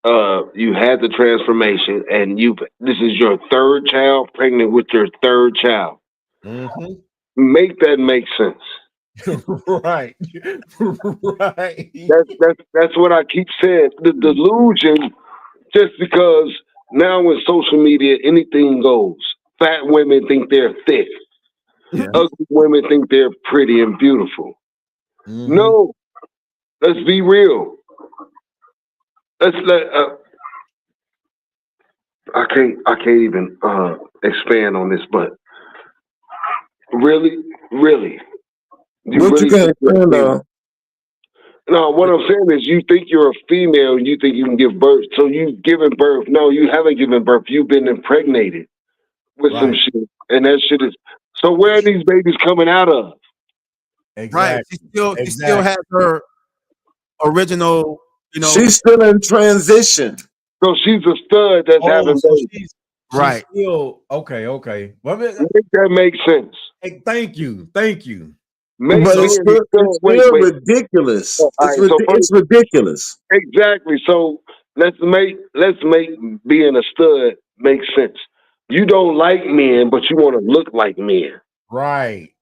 B: you had the transformation, and this is your third child, pregnant with your third child.
A: Mm-hmm.
B: Make that make sense.
A: Right. Right.
B: That's what I keep saying. The delusion, just because now with social media, anything goes. Fat women think they're thick.
C: Yeah.
B: Ugly women think they're pretty and beautiful.
A: Mhm.
B: No, let's be real. I can't even expand on this, but really, you
J: What
B: really
J: you can
B: think you're a
J: expand
B: female.
J: on?
B: No, what I'm saying is you think you're a female and you think you can give birth. So you've given birth. No, you haven't given birth. You've been impregnated with some
A: Right.
B: shit. And that shit is so where are these babies coming out of?
C: Right.
A: Exactly.
C: She still has her original,
J: She's still in transition.
B: So she's a stud that's
A: Oh,
B: having
A: so
B: babies.
A: she's
C: right.
A: still okay. Well,
B: Make that make sense.
A: hey, thank you.
B: Make
J: But
B: sure
J: it's
B: you
J: still,
B: still wait.
J: ridiculous.
B: All right,
J: It's ridiculous.
B: Exactly. So let's make being a stud make sense. You don't like men, but you want to look like men.
A: Right.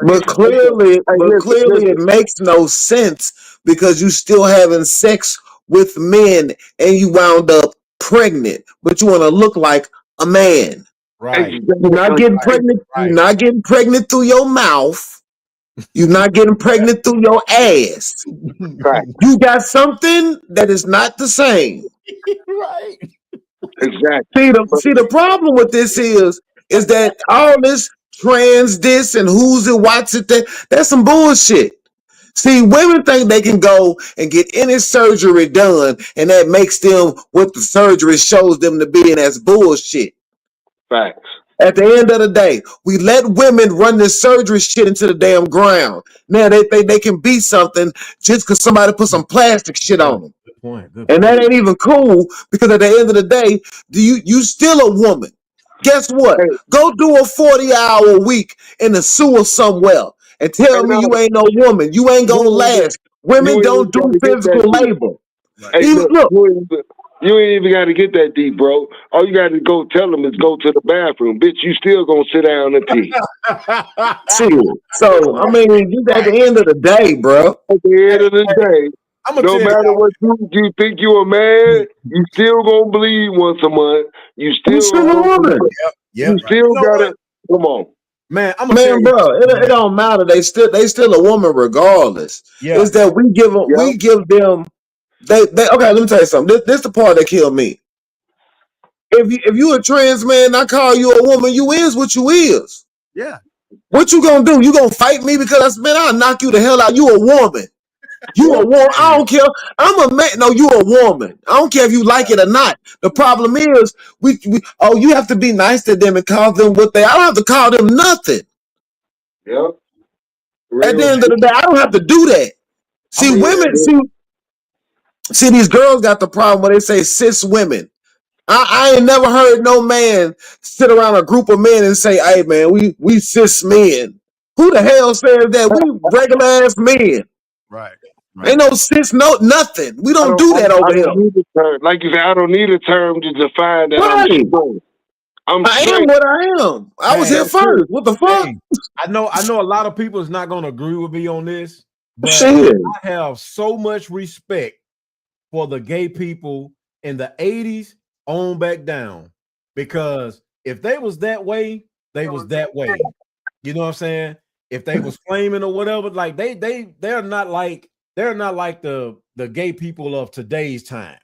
J: But clearly it makes no sense because you still having sex with men and you wound up pregnant, but you want to look like a man.
A: Right.
J: You're not getting pregnant.
A: Right.
J: You're not getting pregnant through your mouth. You're not getting pregnant through your ass.
B: Right.
J: You got something that is not the same.
A: Right.
B: Exactly.
J: See the problem with this is that all this trans this and who's it, what's it, that's some bullshit. See, women think they can go and get any surgery done, and that makes them what the surgery shows them to be, and that's bullshit.
B: Facts.
J: At the end of the day, we let women run this surgery shit into the damn ground. Now they think they can be something just because somebody put some plastic shit on them.
A: Good point.
J: And that ain't even cool because at the end of the day, you still a woman. Guess what? Go do a 40-hour week in the sewer somewhere and tell me you ain't no woman. You ain't gonna last. Women don't do physical labor.
B: Hey, look, you ain't even got to get that deep, bro. All you got to go tell them is go to the bathroom. Bitch, you still gonna sit down and pee.
J: Shit. So, I mean, just at the end of the day, bro.
B: At the end of the day, no matter what you think you a man, you still gonna bleed once a month. You still
J: a woman.
B: You still gotta come on.
A: Man,
J: bro, it don't matter. They still a woman regardless.
A: Yeah.
J: It's that we give them they okay, let me tell you something. This the part that killed me. If you a trans man, I call you a woman, you is what you is.
C: Yeah.
J: What you gonna do? You gonna fight me because I'll knock you the hell out. You a woman. You a woman. I don't care. I'm a man. No, you a woman. I don't care if you like it or not. The problem is you have to be nice to them and call them what they. I don't have to call them nothing.
B: Yep.
J: At the end of the day, I don't have to do that. See, women see these girls got the problem where they say cis women. I ain't never heard no man sit around a group of men and say, "Hey man, we cis men." Who the hell says that? We regular ass men.
C: Right.
J: Ain't no cis, no nothing. We don't do that over here.
B: Need a term. Like you said, I don't need a term to define that.
J: Right.
B: I
J: am what I am. I was here first. What the fuck?
A: Hey, I know a lot of people is not gonna agree with me on this, but
J: Shit.
A: I have so much respect for the gay people in the 80s on back down, because if they was that way, they was that way. You know what I'm saying? If they was flaming or whatever, like they're not like the gay people of today's time.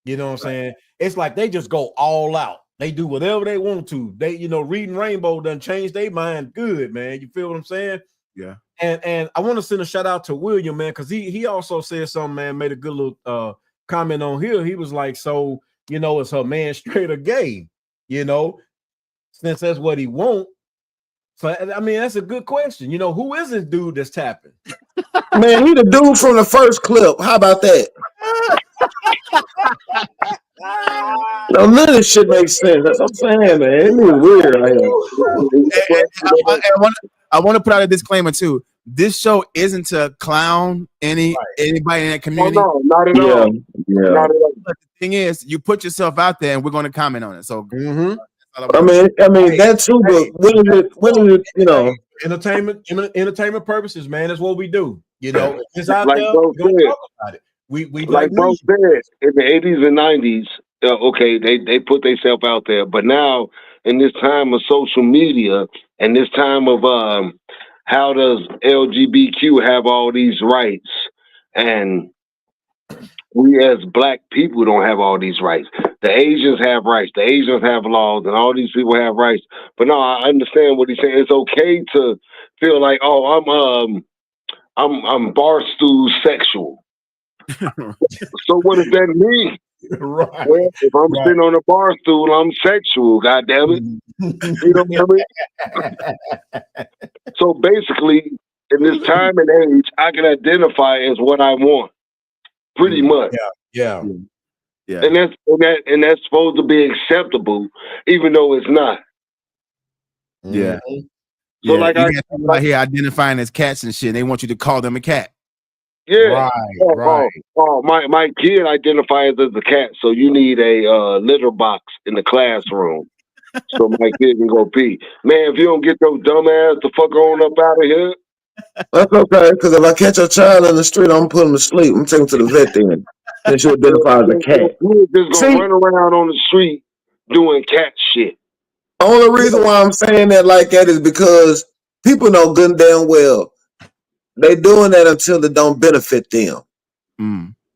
A: You know what I'm saying? It's like they just go all out. They do whatever they want to. They, reading Rainbow done changed their mind good, man. You feel what I'm saying?
C: Yeah.
A: And I want to send a shout out to William, man, because he also said something, man, made a good little comment on here. He was like, so, is her man straight or gay? Since that's what he want. So, I mean, that's a good question. Who is this dude that's tapping?
J: Man, he the dude from the first clip. How about that? No, none of this shit makes sense. That's what I'm saying, man. It's weird right here.
C: I want to put out a disclaimer too. this show isn't to clown anybody in that
B: Oh,
C: community.
B: no, not at
J: Yeah,
B: all.
J: yeah.
B: Not at all.
C: But the thing is, you put yourself out there, and we're going to comment on it. So,
A: Mhm.
J: I mean, that too. But when is it? You know,
A: entertainment purposes, man. That's what we do. You know, if it's out
B: Like
A: there,
B: bro
A: we're gonna
B: said.
A: talk about it. We
B: Like bro
A: news.
B: said, in the 80s and 90s, okay, they put themselves out there. But now, in this time of social media and this time of how does LGBTQ have all these rights, and we as black people don't have all these rights. The Asians have rights. The Asians have laws, and all these people have rights. But no, I understand what he's saying. It's okay to feel like, oh, I'm barstool sexual. So what does that mean?
A: Right.
B: Well, if I'm sitting on a bar stool, I'm sexual. God damn it! You know what I mean? So basically, in this time and age, I can identify as what I want, pretty much.
A: Yeah.
B: And that's supposed to be acceptable, even though it's not.
C: Yeah.
B: So like
C: you got people out here identifying as cats and shit. They want you to call them a cat.
B: Yeah. Oh, my kid identifies as a cat, so you need a litter box in the classroom so my kid can go pee. Man, if you don't get those dumb ass the fuck on up out of here.
J: that's okay. Because if I catch a child in the street, I'm gonna put him to sleep. I'm taking him to the vet then. Then she'll identify as a cat.
B: You just gonna run around on the street doing cat shit.
J: Only reason why I'm saying that like that is because people know good and damn well they doing that until it don't benefit them.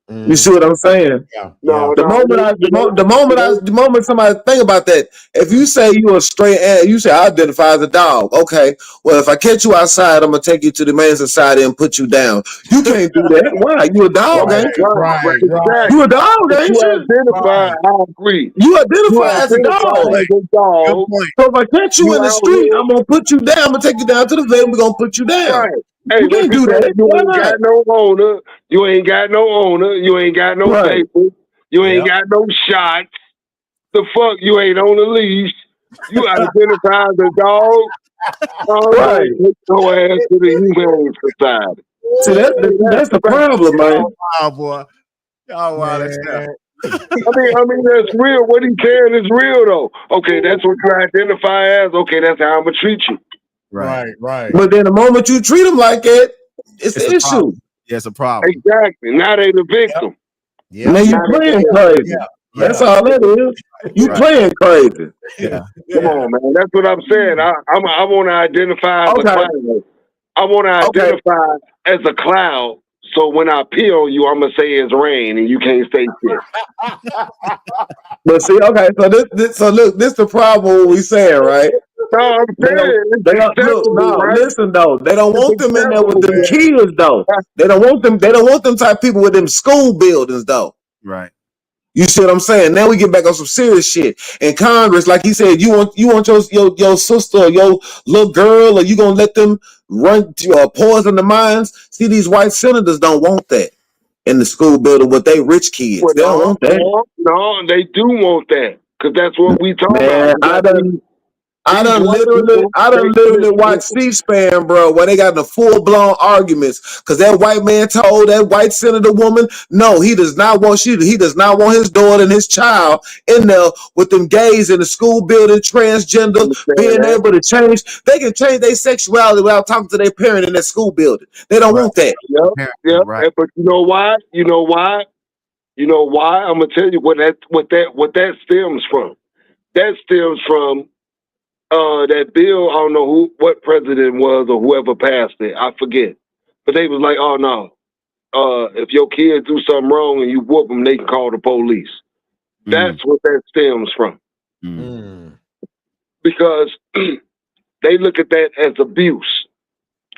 J: You see what I'm saying?
A: Yeah.
B: No,
J: The moment somebody think about that, if you say you a straight ass, you say I identify as a dog. Okay, well if I catch you outside, I'm gonna take you to the man society and put you down. You can't do that. Why? You a dog, ain't you?
B: Right.
J: You a dog, ain't
B: You
J: you?
B: identify, I agree.
J: You identify as a dog.
B: as a dog.
J: So if I catch you in the street, I'm gonna put you down. I'm gonna take you down to the vet. We're gonna put you down.
B: Right. Hey,
J: You can't do that.
B: You
J: Why
B: ain't
J: not?
B: got no owner. You ain't got no owner. You ain't got no
J: Right.
B: paper. You ain't got no shots. The fuck? You ain't on the leash. You identify as a dog. All right. Take your ass to the humane society.
J: See, that's the problem, man.
C: Wow, boy. Oh, wow. That's
B: I mean, that's real. What he's saying is real, though. Okay, that's what you identify as. Okay, that's how I'm gonna treat you.
A: Right.
J: But then the moment you treat them like that, it's the issue.
C: problem. Yeah, it's a problem.
B: Exactly. Now they the victim.
A: Yeah.
J: Man, you playing crazy. That's all that is. You playing crazy.
C: Yeah.
B: Come on, man. That's what I'm saying. I want to identify as a cloud. I want to identify as a cloud. So when I pee on you, I'm gonna say it's rain, and you can't say shit.
J: But see, okay, so look, this the problem what we saying, right?
B: No, I'm saying
J: listen though. They don't want them in there with them kids though. They don't want them type people with them school buildings though.
C: Right.
J: You see what I'm saying? Now we get back on some serious shit. In Congress, like he said, you want your sister or your little girl, or you gonna let them run poison the minds? See, these white senators don't want that in the school building with they rich kids.
B: Well,
J: they don't want that.
B: No, they do want that because that's what we talk about.
J: I done literally watched C-SPAN, bro, where they got the full-blown arguments because that white man told that white senator woman, no, he does not want his daughter and his child in there with them gays in the school building, transgender, being able to change. They can change their sexuality without talking to their parent in that school building. They don't want that.
B: Yeah. Right. But you know why? I'm gonna tell you what that stems from. That stems from that bill. I don't know what president was or whoever passed it. I forget. But they was like, oh no, if your kid do something wrong and you whoop them, they can call the police. That's what that stems from. Because they look at that as abuse.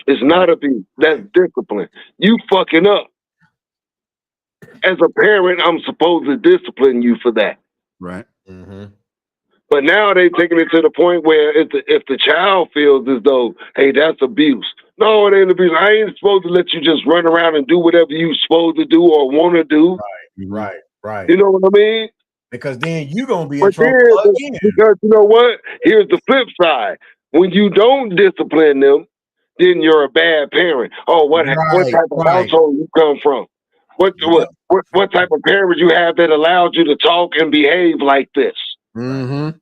B: It's not abuse. That's discipline. You fucking up. As a parent, I'm supposed to discipline you for that.
C: Right.
B: But now they've taken it to the point where if the child feels as though, hey, that's abuse. No, it ain't abuse. I ain't supposed to let you just run around and do whatever you supposed to do or want to do.
A: Right.
B: You know what I mean?
A: Because then you're gonna be in trouble again.
B: Because you know what? Here's the flip side. When you don't discipline them,
E: then you're a bad parent. Oh, what type of household you come from? What type of parent you have that allowed you to talk and behave like this?
A: Mm-hmm.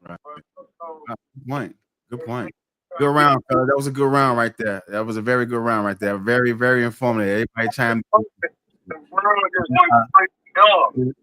C: Right. Good point. Good point. Good round, fella. That was a good round right there. That was a very good round right there. Very, very informative. Everybody chimed in.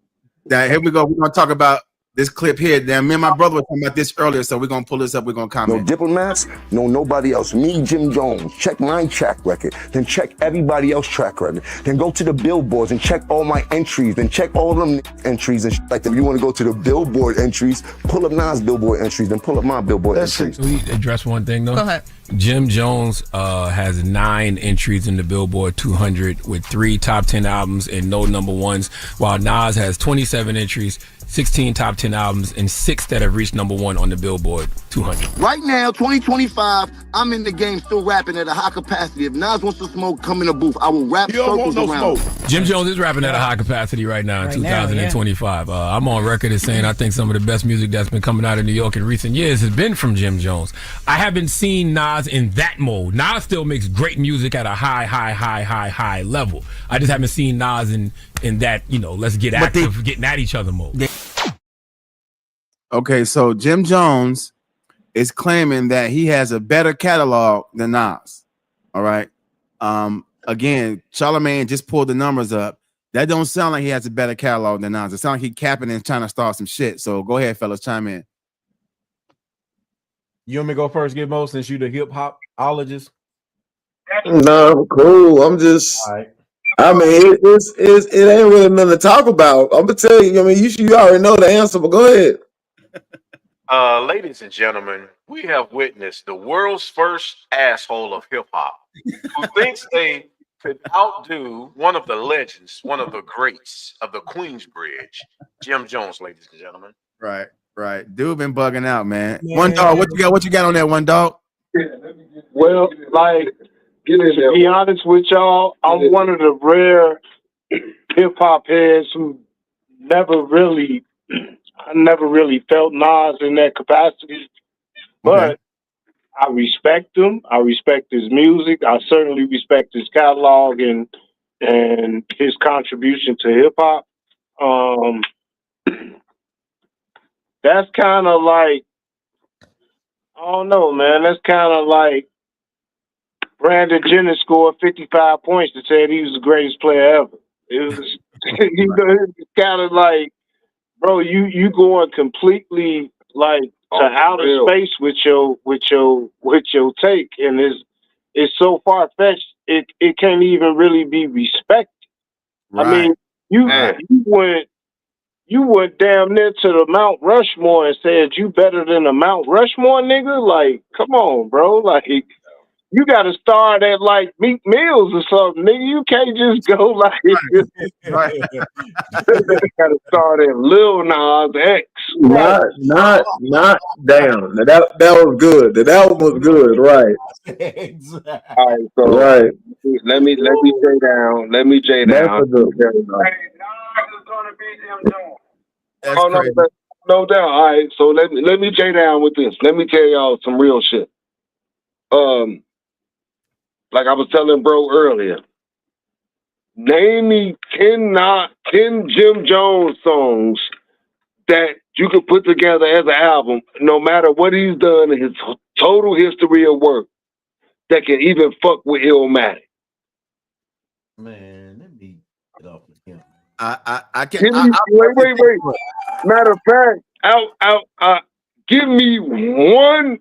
C: Now, here we go. We're gonna talk about this clip here. Now, me and my brother were talking about this earlier, so we're gonna pull this up. We're gonna comment.
M: No diplomats, no nobody else. Me, Jim Jones. Check my track record, then check everybody else's track record. Then go to the billboards and check all my entries, then check all them entries and like if you want to go to the billboard entries, pull up Nas billboard entries, then pull up my billboard entries.
N: Can we address one thing though?
O: Go ahead.
N: Jim Jones has 9 entries in the Billboard 200 with 3 top 10 albums and no number ones, while Nas has 27 entries, 16 top 10 albums, and 6 that have reached number 1 on the Billboard 200.
M: Right now, 2025, I'm in the game still rapping at a high capacity. If Nas wants to smoke, come in the booth. I will rap circles around.
N: Jim Jones is rapping at a high capacity right now in 2025. I'm on record as saying I think some of the best music that's been coming out of New York in recent years has been from Jim Jones. I haven't seen Nas in that mode. Nas still makes great music at a high level. I just haven't seen Nas in that, let's get active, getting at each other mode.
C: Okay, so Jim Jones is claiming that he has a better catalog than Nas. All right. Again, Charlamagne just pulled the numbers up. That don't sound like he has a better catalog than Nas. It sounds like he capping and trying to start some shit. So go ahead, fellas, chime in.
A: You want me to go first, Gizmo, since you the hip hopologist?
J: No, cool. I'm just.
A: All right.
J: I mean, it ain't really nothing to talk about. I'm gonna tell you. I mean, you already know the answer, but go ahead.
P: Ladies and gentlemen, we have witnessed the world's first asshole of hip hop who thinks they could outdo one of the legends, one of the greats of the Queensbridge, Jim Jones, ladies and gentlemen.
C: Right. Dude been bugging out, man. One dog, what you got on that one dog?
E: Well, like, to be honest with y'all, I'm one of the rare hip hop heads who never really felt Nas in that capacity. But I respect him. I respect his music. I certainly respect his catalog and his contribution to hip hop. That's kind of like, I don't know, man. That's kind of like Brandon Jennings scored 55 points and said he was the greatest player ever. It was kind of like, bro, you going completely like to outer space with your take, and it's so far fetched. It can't even really be respected. Right. I mean, you went damn near to the Mount Rushmore and said you better than the Mount Rushmore, nigga. Like, come on, bro. Like, you got to start at like Meek Mills or something, nigga. You can't just go like. Right. You got to start at Lil Nas X.
J: Not damn. That was good. That one was good, right?
E: Exactly. All right, so
J: right.
E: Let me J down. Let me J down. No doubt. All right, so let me J down with this. Let me tell y'all some real shit. Like I was telling bro earlier, name me 10 Jim Jones songs that you could put together as an album, no matter what he's done in his total history of work, that can even fuck with Illmatic.
A: Man, let me get off with him.
C: I can't.
E: Wait. Matter of fact, give me one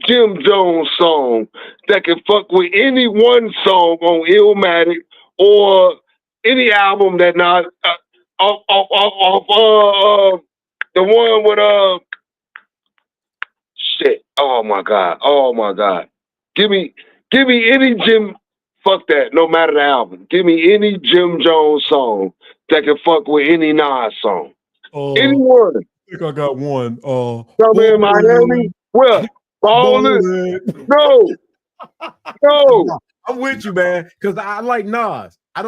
E: Jim Jones song that can fuck with any one song on Illmatic or any album that not off the one with shit. Oh my god. Give me any Jim. Fuck that. No matter the album. Give me any Jim Jones song that can fuck with any Nas song. Anyone.
A: I think I got one.
E: Somewhere in Miami. Well, Ballin'. No.
A: I'm with you, man, because I like Nas. I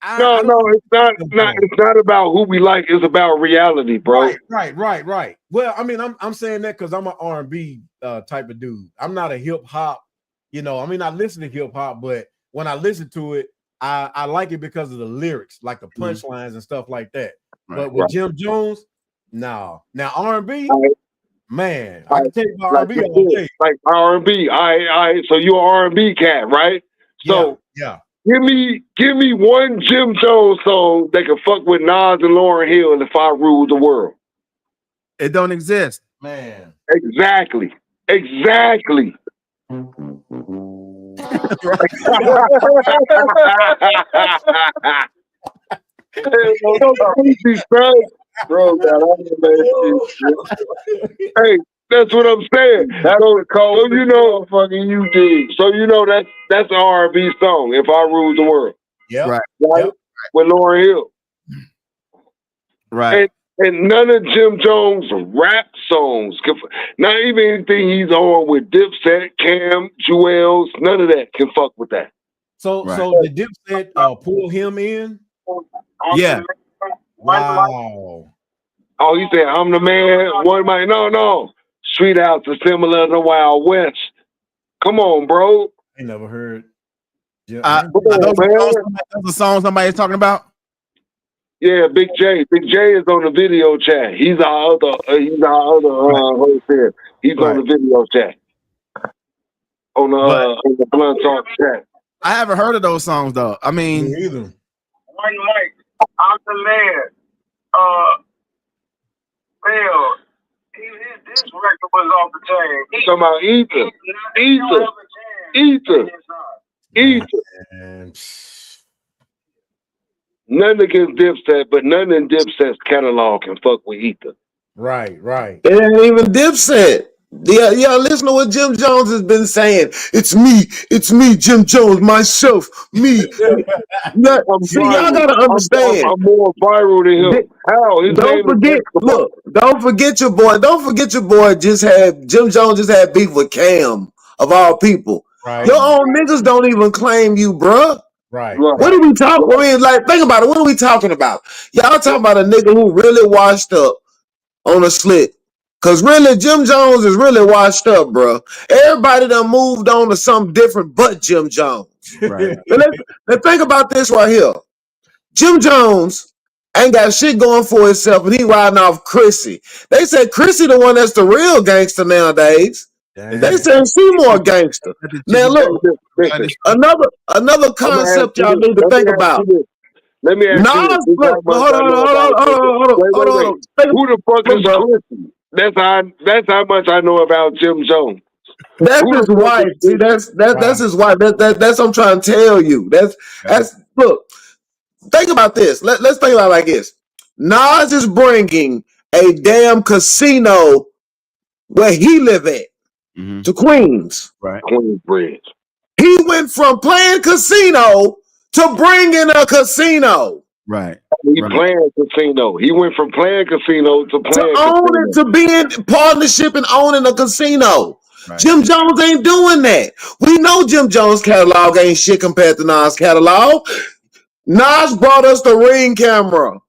A: I
E: No, it's not about who we like. It's about reality, bro.
A: Right. Well, I mean, I'm saying that because I'm an R&B type of dude. I'm not a hip hop. You know, I mean, I listen to hip hop, but when I listen to it, I like it because of the lyrics, like the punchlines and stuff like that. But with Jim Jones, no. Now R&B, man, I can take my R&B all day.
E: Like R&B. So you're an R&B cat, right? So
A: yeah.
E: Give me one Jim Jones song that can fuck with Nas and Lauryn Hill and If I Ruled the World.
C: It don't exist.
A: Man.
E: Exactly. Bro, hey, that's what I'm saying. That's the code. So you know, fucking you did. So you know that's an R&B song. If I Ruled the World.
A: Yeah.
C: Right.
E: Right? With Lauryn Hill.
C: Right.
E: And none of Jim Jones' rap songs, not even anything he's on with Dipset, Cam, Jewels, none of that can fuck with that.
A: So the Dipset pull him in?
C: Yeah.
A: Wow.
E: Oh, he said, I'm the man. One might no. Street House is similar to Wild West. Come on, bro.
A: I never heard.
C: Are those the songs somebody's talking about?
E: Yeah, Big J. Big J is on the video chat. He's our other host here. He's on the video chat. On the Blunt Talk chat.
C: I haven't heard of those songs though. I mean,
A: me either.
E: One mic. I'm the man. Phil. This record was off the chain. Talking about Ether. Nothing against Dipset, but nothing in Dipset's catalog can fuck with Ether.
A: Right.
J: It ain't even Dipset. Yeah, listen to what Jim Jones has been saying. It's me, Jim Jones, myself, me. See, y'all gotta understand.
E: I'm more viral than him. How?
J: Don't forget your boy. Jim Jones just had beef with Cam of all people.
A: Right.
J: Your own niggas don't even claim you, bruh.
A: Right.
J: What are we talking? I mean, like, think about it. What are we talking about? Y'all talking about a nigga who really washed up on a slit. Cause really, Jim Jones is really washed up, bro. Everybody done moved on to something different but Jim Jones.
C: Right.
J: Let's think about this right here. Jim Jones ain't got shit going for himself, and he riding off Chrissy. They said Chrissy the one that's the real gangster nowadays.
A: Damn.
J: They said Seymour gangster. Now look, another concept y'all need to think about.
E: Let me ask you.
J: Hold on.
E: Who the fuck is Chrissy? That's how much I know about Jim Jones.
J: That's his wife. See, that's his wife. That's what I'm trying to tell you. That's look. Think about this. Let's think about it like this. Nas is bringing a damn casino where he live at to Queens.
C: Right.
E: Queensbridge.
J: He went from playing casino to bringing a casino.
C: Right.
E: He playing casino. He went from playing casino to playing
J: owning, to being in partnership and owning a casino.
C: Right.
J: Jim Jones ain't doing that. We know Jim Jones' catalog ain't shit compared to Nas' catalog. Nas brought us the Ring camera.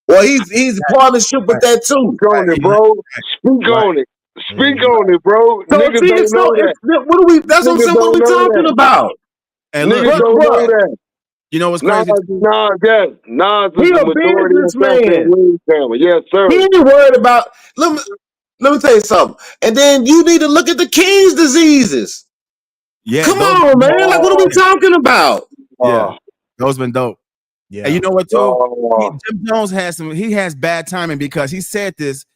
J: Well, he's in partnership with that too.
E: Speak on it, bro. Speak on it. Speak on it, bro.
J: So
E: Niggas
J: see,
E: don't know that.
J: What are we? That's what I'm saying. What are we talking about?
C: And
E: Niggas
C: look,
E: don't know that.
C: you know what's crazy?
E: Nas is
J: He
E: the
J: a
E: majority of
J: businessman.
E: Yes, sir.
J: He ain't worried about. Let me tell you something. And then you need to look at the King's diseases.
C: Yeah.
J: Come on, man. Like, what are we talking about?
C: Yeah. Those been dope.
A: Yeah.
C: And you know what, too? Jim Jones has bad timing because he said this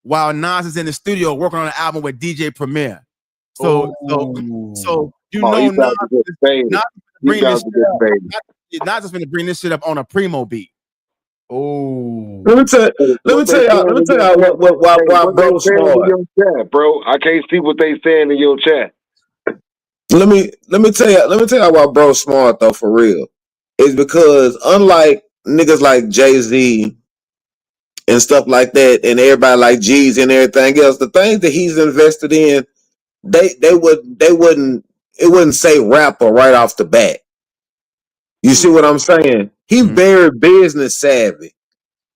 C: while Nas is in the studio working on an album with DJ Premier. So you know Nas is going to bring this shit up on a Primo beat.
A: Oh,
J: let me tell y'all why bro smart.
E: Bro, I can't see what they saying in your chat.
J: Let me tell y'all why bro smart though, for real. It's because unlike niggas like Jay-Z and stuff like that, and everybody like G's and everything else, the things that he's invested in, it wouldn't say rapper right off the bat. You see what I'm saying? He very business savvy.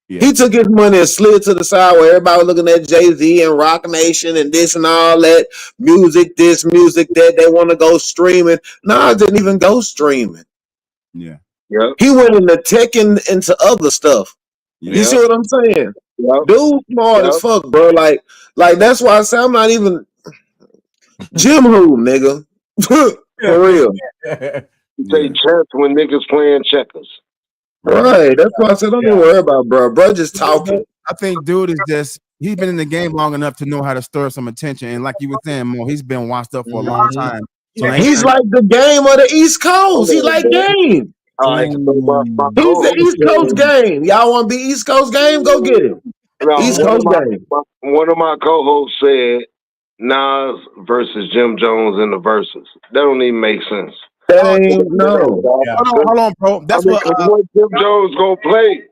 C: Yeah.
J: He took his money and slid to the side where everybody was looking at Jay-Z and Rock Nation and this and all that. Music, this, music, that. They want to go streaming. Nas didn't even go streaming.
C: Yeah.
B: Yep.
J: He went into tech and into other stuff. You
B: Yep.
J: see what I'm saying?
B: Yep.
J: Dude smart as
B: Yep.
J: fuck, bro. Like that's why I say I'm not even Jim who, nigga. For real.
B: Say chess when niggas playing checkers.
J: Right. That's why I said don't even worry about bro. Bro just talking.
C: I think dude is just he's been in the game long enough to know how to stir some attention. And like you were saying, Mo, he's been washed up for a long time. So
J: He's like the game of the East Coast. He like game.
B: All right,
J: He's the East Coast game. Y'all want to be East Coast game? Go get him. East Coast game.
B: One of my co-hosts said Nas versus Jim Jones in the verses. That don't even make sense.
J: That ain't no.
C: Hold on, bro. That's what
B: Jim Jones gonna play.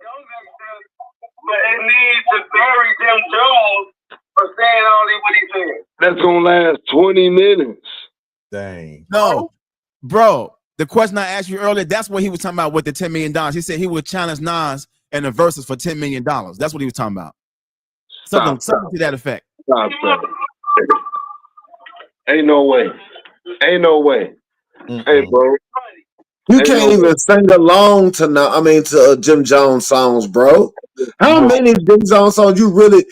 O: But it needs to bury Jim Jones for saying all what he said.
B: That's gonna last 20 minutes.
A: Dang.
C: No, bro. The question I asked you earlier, that's what he was talking about with the $10 million. He said he would challenge Nas in the verses for $10 million. That's what he was talking about. Something to that effect.
B: Stop that. Ain't no way. Ain't no way. Hey, bro.
J: You can't even sing along to Jim Jones songs, bro. How many Jim Jones songs you really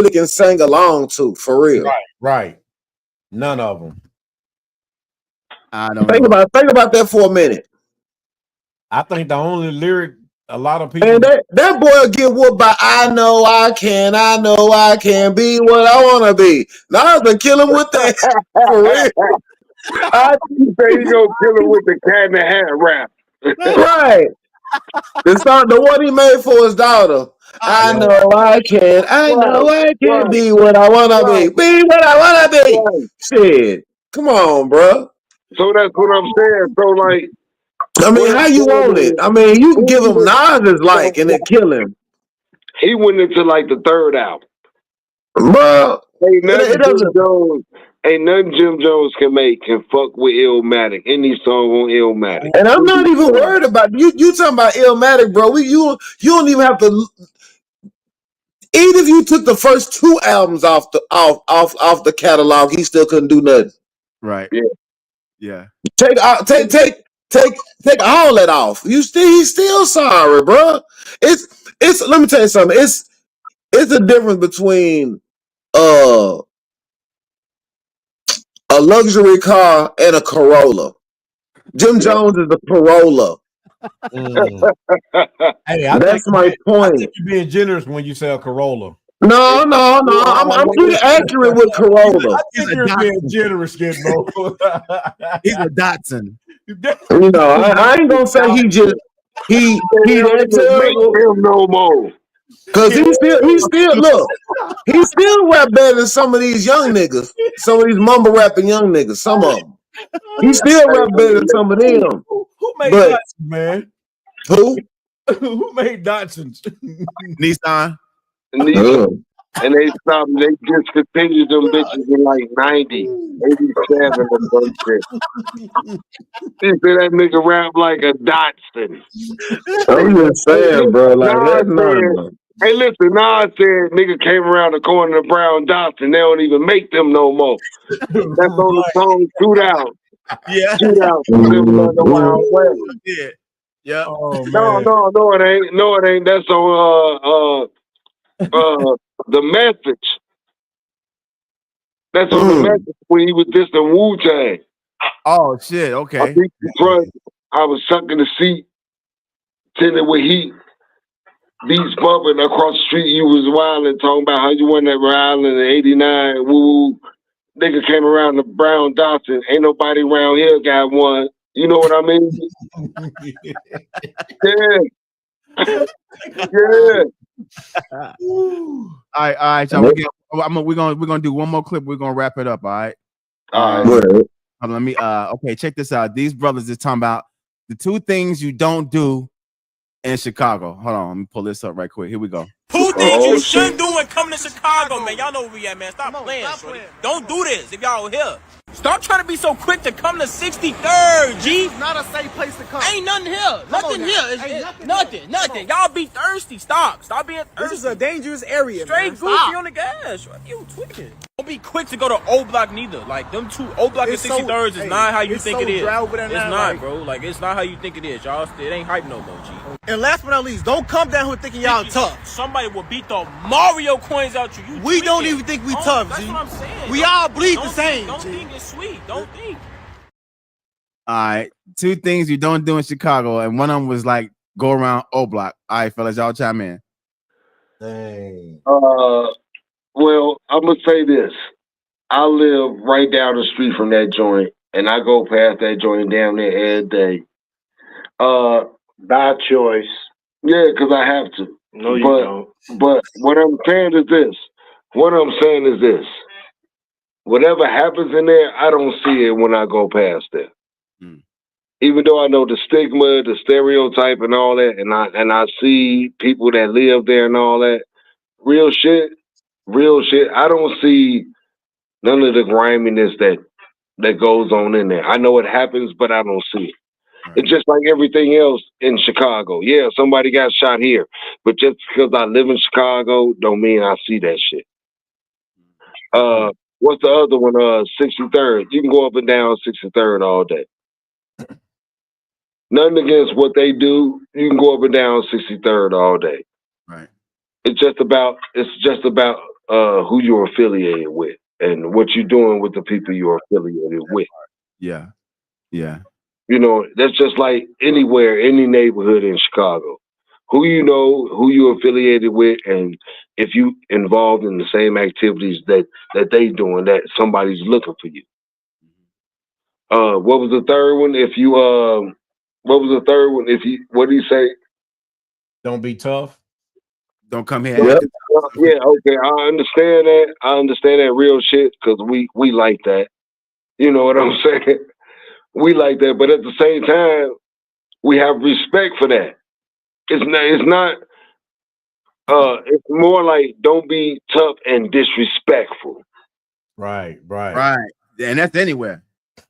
J: can sing along to for real?
A: Right. None of them.
C: I don't
J: think about that for a minute.
A: I think the only lyric a lot of people
J: and that boy will get whooped by I know I can be what I wanna be. Now I've been killing with that for real.
B: I think they gonna kill him with the cat in the hat rap.
J: Right. The one he made for his daughter. I know I can be what I wanna be. Be what I wanna be. Shit. Come on, bro.
B: So that's what I'm saying. So like,
J: I mean, how you want it? I mean, you can give him Nas's like and then kill him.
B: He went into like the third album.
J: Bro,
B: ain't nothing Jim Jones can make can fuck with Illmatic. Any song on Illmatic.
J: And I'm not even worried about you. You talking about Illmatic, bro? You don't even have to. Even if you took the first two albums off the catalog, he still couldn't do nothing.
C: Right.
B: Yeah.
J: Take all that off. He's still sorry, bro. It's. Let me tell you something. It's a difference between a luxury car and a Corolla. Jim Jones is a Corolla.
A: Hey,
J: that's my point.
A: I think you're being generous when you say a Corolla.
J: No. I'm pretty accurate with Corolla.
A: I think you're being generous, Gizmo.
C: He's a Datsun.
J: You know, I ain't gonna say he that terrible.
B: Him no more.
J: Cause he still rap better than some of these young niggas. Some of these mumble rapping young niggas. Some of them. He still rap better than some of them.
A: Who made Datsun, man?
J: Who?
A: Who made Datsuns?
C: Nissan.
B: And they stopped. They discontinued them bitches in like 90, 87 or some shit. They said that nigga rap like a Datsun.
J: I'm just saying, bro. Like that's not.
B: Hey, listen, Nas said nigga came around the corner of Brown Datsun. They don't even make them no more. That's on the song Shootout.
C: Yeah.
B: Shootout.
C: Yeah.
A: Oh,
B: No, it ain't. No, it ain't. That's on The Message. That's on The Message when he was just in Wu-Tang.
C: Oh shit. Okay.
B: I think the front. I was sucking the seat, tinted with heat. Beats bumping across the street. You was wilding, talking about how you won that Rhode Island in '89. Woo. Nigga came around the Brown Datsun. Ain't nobody around here got one. You know what I mean? Yeah.
C: All right, y'all. We're gonna do one more clip. We're gonna wrap it up. All right.
B: All right.
C: Let me. Okay, check this out. These brothers is talking about the two things you don't do in Chicago. Hold on, let me pull this up right quick. Here we go.
Q: Two things you shouldn't do when coming to Chicago, man. Y'all know where we at, man. Stop playing, shorty. Don't do this if y'all here. Stop trying to be so quick to come to 63rd, G.
R: It's not a safe place to come.
Q: Ain't nothing here. Nothing here. It's nothing. Y'all be thirsty. Stop being thirsty.
R: This is a dangerous area,
Q: Straight
R: man.
Q: goofy
R: Stop.
Q: on the gas. What you tweaking? Don't be quick to go to O Block neither. Like them two O Block and
R: It's so-
Q: 63rd is not how you
R: it's
Q: think
R: so
Q: it is.
R: dry over there
Q: It's
R: now,
Q: not,
R: like-
Q: bro. Like it's not how you think it is, y'all. It ain't hype no more, G.
R: And last but not least, don't come down here thinking y'all tough.
Q: Somebody will beat the Mario coins out you.
R: We don't even think we tough,
Q: That's
R: G.
Q: what I'm saying.
R: We
Q: Don't-
R: all bleed the
Q: don't
R: same,
Q: Don't
R: G.
Q: think it's sweet. Don't think.
C: All right, 2 things you don't do in Chicago, and one of them was like go around O Block. All right, fellas, y'all chime in.
A: Dang.
B: Well, I'm gonna say this. I live right down the street from that joint, and I go past that joint damn near every day.
E: By choice.
B: Yeah, because I have to.
E: No, you
B: but,
E: don't.
B: But what I'm saying is this. Whatever happens in there, I don't see it when I go past there. Even though I know the stigma, the stereotype, and all that, and I see people that live there and all that, real shit. I don't see none of the griminess that goes on in there. I know it happens, but I don't see it. It's just like everything else in Chicago. Yeah, somebody got shot here, but just because I live in Chicago don't mean I see that shit. What's the other one? 63rd. You can go up and down 63rd all day. Nothing against what they do. You can go up and down 63rd all day.
C: Right.
B: It's just about who you're affiliated with and what you're doing with the people you're affiliated with.
C: Yeah. Yeah.
B: You know, that's just like anywhere, any neighborhood in Chicago. Who you know, who you're affiliated with, and if you involved in the same activities that they doing, that somebody's looking for you. What was the third one? What do you say?
A: Don't be tough.
C: Don't come here.
B: Yeah, okay. I understand that. I understand that real shit because we like that. You know what I'm saying? We like that, but at the same time, we have respect for that. It's more like don't be tough and disrespectful.
A: Right.
C: And that's anywhere.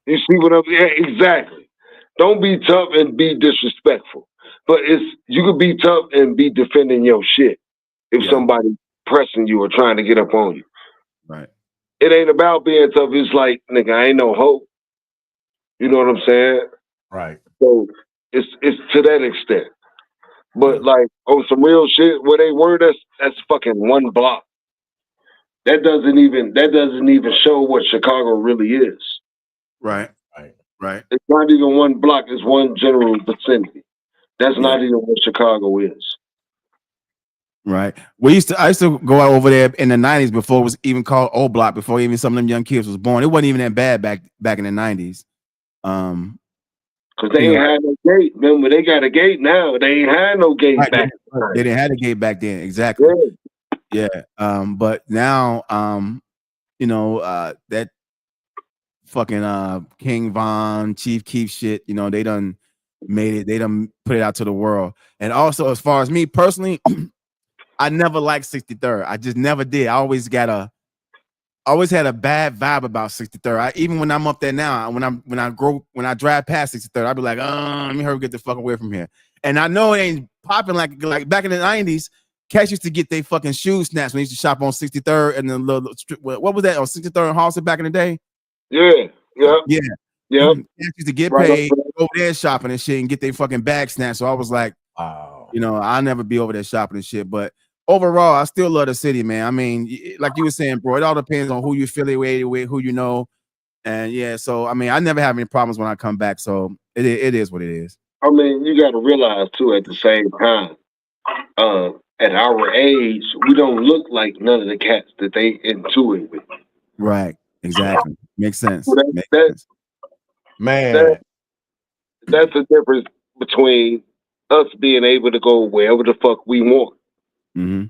B: You see what I'm saying? Yeah, exactly. Don't be tough and be disrespectful. But you could be tough and be defending your shit if somebody pressing you or trying to get up on you.
C: Right.
B: It ain't about being tough. It's like, nigga, I ain't no hope. You know what I'm saying?
A: Right.
B: So it's to that extent. But like on some real shit, where they were, that's fucking one block. That doesn't even show what Chicago really is.
C: Right.
B: It's not even one block, it's one general vicinity. That's not even what Chicago is.
C: Right. I used to go out over there in the 90s before it was even called O Block, before even some of them young kids was born. It wasn't even that bad back in the 90s.
B: Because they ain't had no gate. Remember, they got a gate now. They ain't had no gate back then.
C: They didn't have a gate back then. Exactly. Yeah. But now, that fucking King Von, Chief Keef shit, they done made it. They done put it out to the world. And also, as far as me personally, I never liked 63rd. I just never did. I always had a bad vibe about 63rd. Even when I'm up there now, when I drive past 63rd, I'll be like, let me hurry get the fuck away from here. And I know it ain't popping like back in the 90s. Cats used to get their fucking shoes snatched when they used to shop on 63rd and then what was that on 63rd and Halsted back in the day?
B: Yeah.
C: Cats used to get paid, go over there shopping and shit and get their fucking bag snatched. So I was like, wow, I'll never be over there shopping and shit. But overall, I still love the city, man. I mean, like you were saying, bro, it all depends on who you affiliated with, who you know. And yeah, so I mean, I never have any problems when I come back. So it is what it is.
B: I mean, you got to realize too, at the same time, at our age, we don't look like none of the cats that they into it with.
C: Right. Exactly. Makes sense.
B: So
A: Man,
B: that's the difference between us being able to go wherever the fuck we want.
C: Mm-hmm.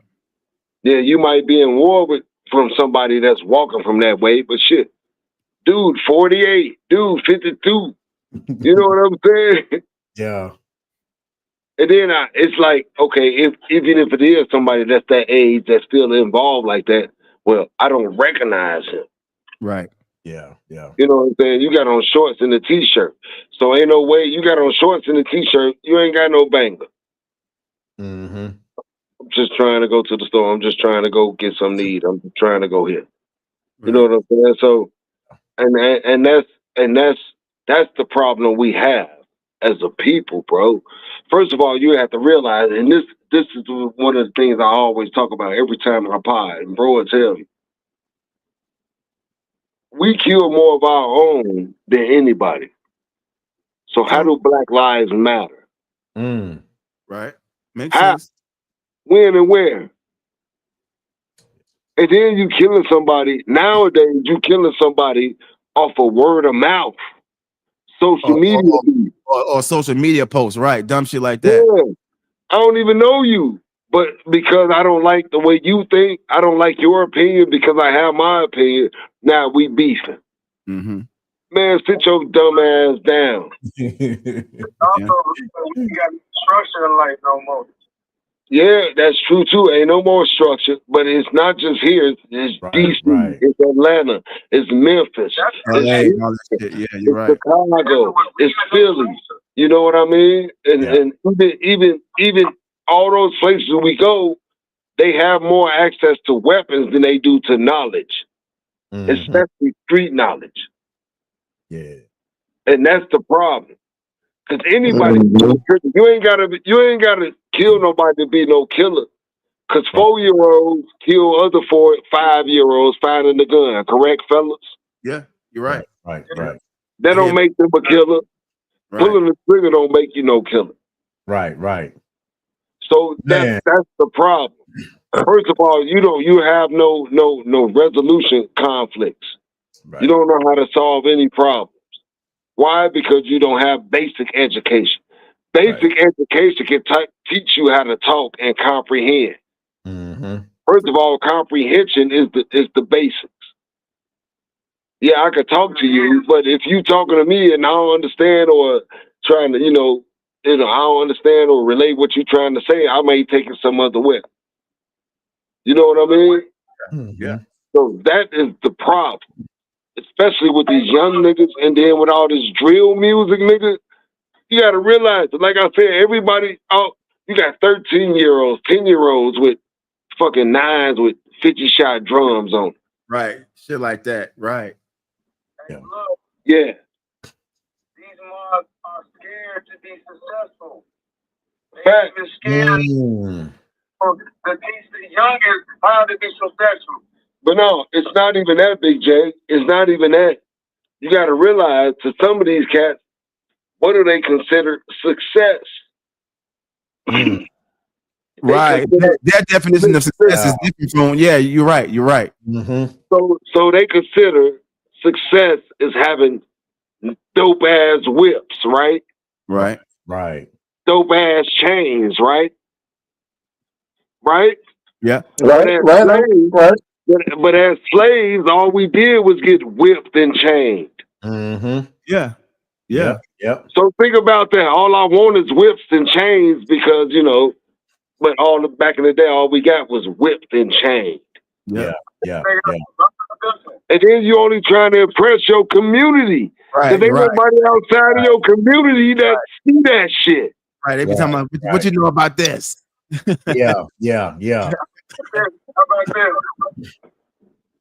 B: Yeah, you might be in war from somebody that's walking from that way, but shit, dude, 48, dude, 52. You know what I'm saying?
A: Yeah.
B: And then it's like, okay, even if it is somebody that's that age that's still involved like that, well, I don't recognize him.
C: Right.
A: Yeah, yeah.
B: You know what I'm saying? You got on shorts and a t-shirt. So ain't no way you got on shorts and a t-shirt, you ain't got no banger.
A: Mm-hmm.
B: I'm just trying to go to the store. I'm just trying to go get some to eat. I'm just trying to go here. You know what I'm saying? So and that's the problem we have as a people, bro. First of all, you have to realize, and this is one of the things I always talk about every time I pod, and bro will tell you. We kill more of our own than anybody. So how do Black lives matter?
C: Right. Makes
B: How?
C: sense.
B: When and where? And then you killing somebody. Nowadays, you killing somebody off of word of mouth, social media.
C: Or social media posts, right? Dumb shit like that.
B: Yeah. I don't even know you. But because I don't like the way you think, I don't like your opinion because I have my opinion, now we beefing.
C: Mm-hmm.
B: Man, sit your dumb ass down.
O: Also, we got structure in life no more.
B: Yeah, that's true too. Ain't no more structure, but it's not just here. It's DC, it's Atlanta, it's Memphis,
C: LA,
B: it's
C: all that shit. Yeah, you're right.
B: Chicago, it's Philly. You know what I mean? And even all those places we go, they have more access to weapons than they do to knowledge, especially street knowledge.
A: Yeah,
B: and that's the problem. Because anybody, you ain't gotta kill nobody to be no killer. Because 4-year-olds kill other 5-year-olds finding the gun. Correct, fellas?
C: Yeah, you're right.
A: Right.
B: That don't make them a killer.
C: Right.
B: Pulling the trigger don't make you no killer.
A: Right.
B: So that's the problem. First of all, you have no resolution conflicts.
A: Right.
B: You don't know how to solve any problems. Why? Because you don't have basic education. Basic education can teach you how to talk and comprehend.
A: Mm-hmm.
B: First of all, comprehension is the basics. Yeah, I could talk to you, but if you talking to me and I don't understand or trying to, I don't understand or relate what you're trying to say, I may take it some other way. You know what I mean?
C: Yeah.
B: So that is the problem, especially with these young niggas, and then with all this drill music, nigga. You got to realize, like I said, everybody out. You got 13-year-olds, 10-year-olds with fucking 9s with 50-shot drums on.
C: Right. Shit like that. Right.
B: Yeah.
O: These mobs are scared to be successful. They're even scared for the youngest how to be successful.
B: But no, it's not even that, Big J. It's not even that. You got to realize, to some of these cats, what do they consider success?
C: Right. Their definition of success is different from, you're right. You're right.
A: Mm-hmm.
B: So they consider success is having dope ass whips, right?
C: Right.
B: Dope ass chains, right? Right?
C: Yeah.
B: But as slaves, all we did was get whipped and chained.
A: Mm-hmm.
C: Yeah.
A: Yep.
B: So think about that. All I want is whips and chains because, but back in the day, all we got was whipped and chained.
A: Yeah.
B: And then you only trying to impress your community.
C: Right.
B: Because ain't nobody outside of your community that see that shit.
C: Right. They be talking about what you know about this.
A: Yeah.
O: How about this?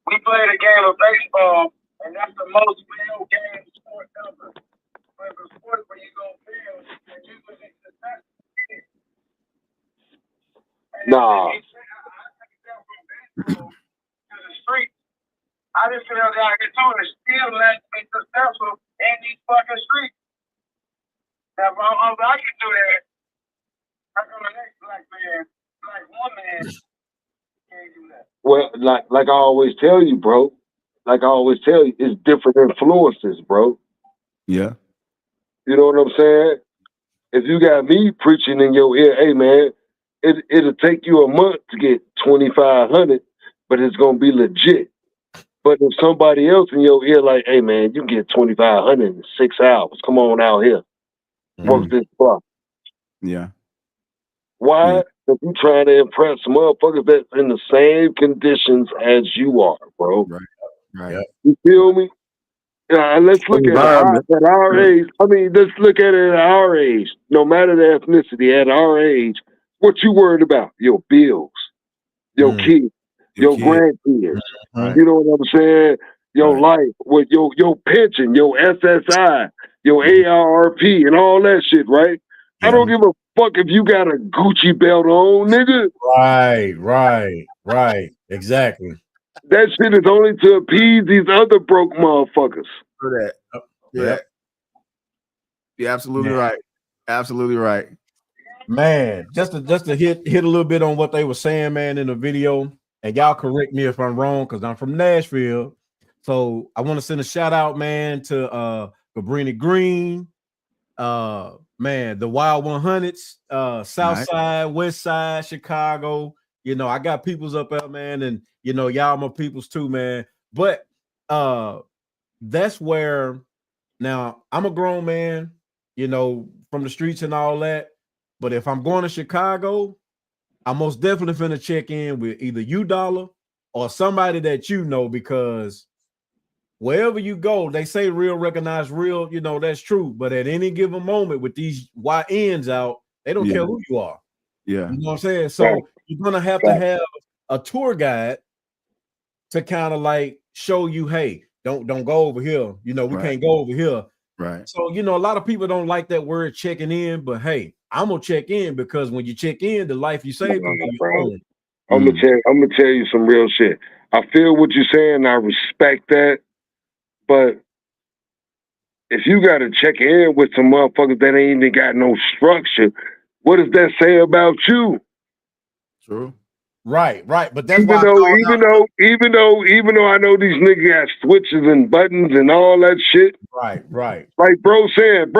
O: We played a game of baseball, and that's the most failed game sport ever. But the sport where you gonna fail, and you gonna be successful.
B: Nah.
O: To the street, I just feel that I get to it, still let me successful in these fucking streets. Now, if I can do that, how come the next black man, black woman, can't do that?
B: Well, like I always tell you, bro. Like I always tell you, it's different influences, bro.
C: Yeah.
B: You know what I'm saying? If you got me preaching in your ear, hey man, it'll take you a month to get 2,500, but it's gonna be legit. But if somebody else in your ear, like, hey man, you can get 2,500 in 6 hours. Come on out here, work this block.
C: Yeah.
B: Why? Because you trying to impress motherfuckers that's in the same conditions as you are, bro.
C: Right.
B: You feel me? Let's look at at our age. I mean, let's look at it at our age. No matter the ethnicity, at our age, what you worried about? Your bills, your kids, your grandkids. You know what I'm saying? Your life, with your pension, your SSI, your ARP, and all that shit, right? I don't give a fuck if you got a Gucci belt on, nigga.
A: Right. Exactly.
B: That shit is only to appease these other broke motherfuckers.
C: For that. Yeah. You're absolutely right. Absolutely right.
A: Man, just to hit a little bit on what they were saying, man, in the video, and y'all correct me if I'm wrong, because I'm from Nashville. So I want to send a shout out, man, to Cabrini Green, man, the Wild 100s, South Side, West Side, Chicago. You know, I got peoples up there, man, and you know, y'all my peoples too, man. But that's where now I'm a grown man, you know, from the streets and all that. But if I'm going to Chicago, I'm most definitely finna check in with either you, Dollar, or somebody that you know, because wherever you go, they say real recognize real, you know, that's true. But at any given moment with these YNs out, they don't care who you are.
C: Yeah.
A: You know what I'm saying? So you're gonna have to have a tour guide to kind of like show you, hey, don't go over here. You know, we can't go over here.
C: Right.
A: So, you know, a lot of people don't like that word checking in, but hey, I'm gonna check in because when you check in, the life you save will be your own.
B: I'm gonna tell you some real shit. I feel what you're saying. I respect that, but if you gotta check in with some motherfuckers that ain't even got no structure, what does that say about you?
C: True.
A: Right. But that's
B: even though I know these niggas got switches and buttons and all that shit.
A: Right.
B: Like bro said,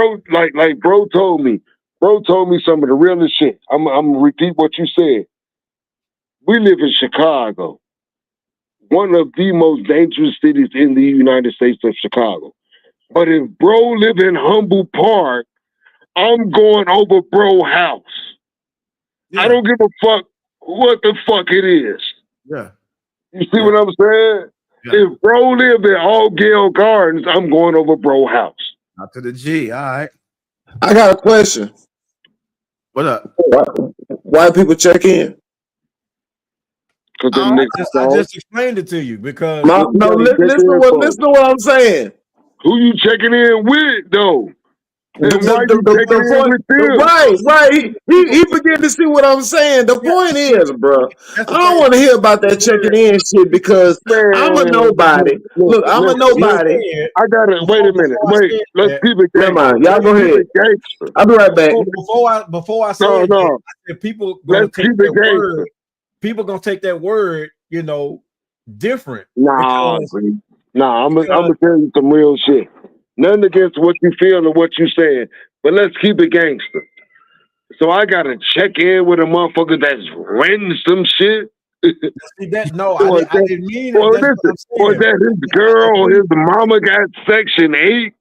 B: like bro told me some of the realest shit. I'm gonna repeat what you said. We live in Chicago, one of the most dangerous cities in the United States of Chicago. But if bro live in Humble Park, I'm going over bro house. I don't give a fuck what the fuck it is.
C: Yeah.
B: You see what I'm saying? Yeah. If bro live in All Gale Gardens, I'm going over bro house.
C: Not to the G. All right.
J: I got a question.
C: What up?
J: Why people check in?
A: I just explained it to you because
J: listen to what I'm saying.
B: Who you checking in with though?
J: Right. He began to see what I'm saying. The point is, bro, I don't want to hear about that checking in shit because I'm a nobody. Look, I'm a nobody.
B: I gotta wait a minute. Wait, let's keep it gangster.
J: Y'all go ahead. I'll be right back.
A: Before I say it, I said people gonna take that word. People gonna take that word, you know, different.
B: I'm gonna tell you some real shit. Nothing against what you feel or what you saying, but let's keep it gangster. So I gotta check in with a motherfucker that's renting some shit.
A: I didn't mean it.
B: Or that his girl or his mama got Section 8.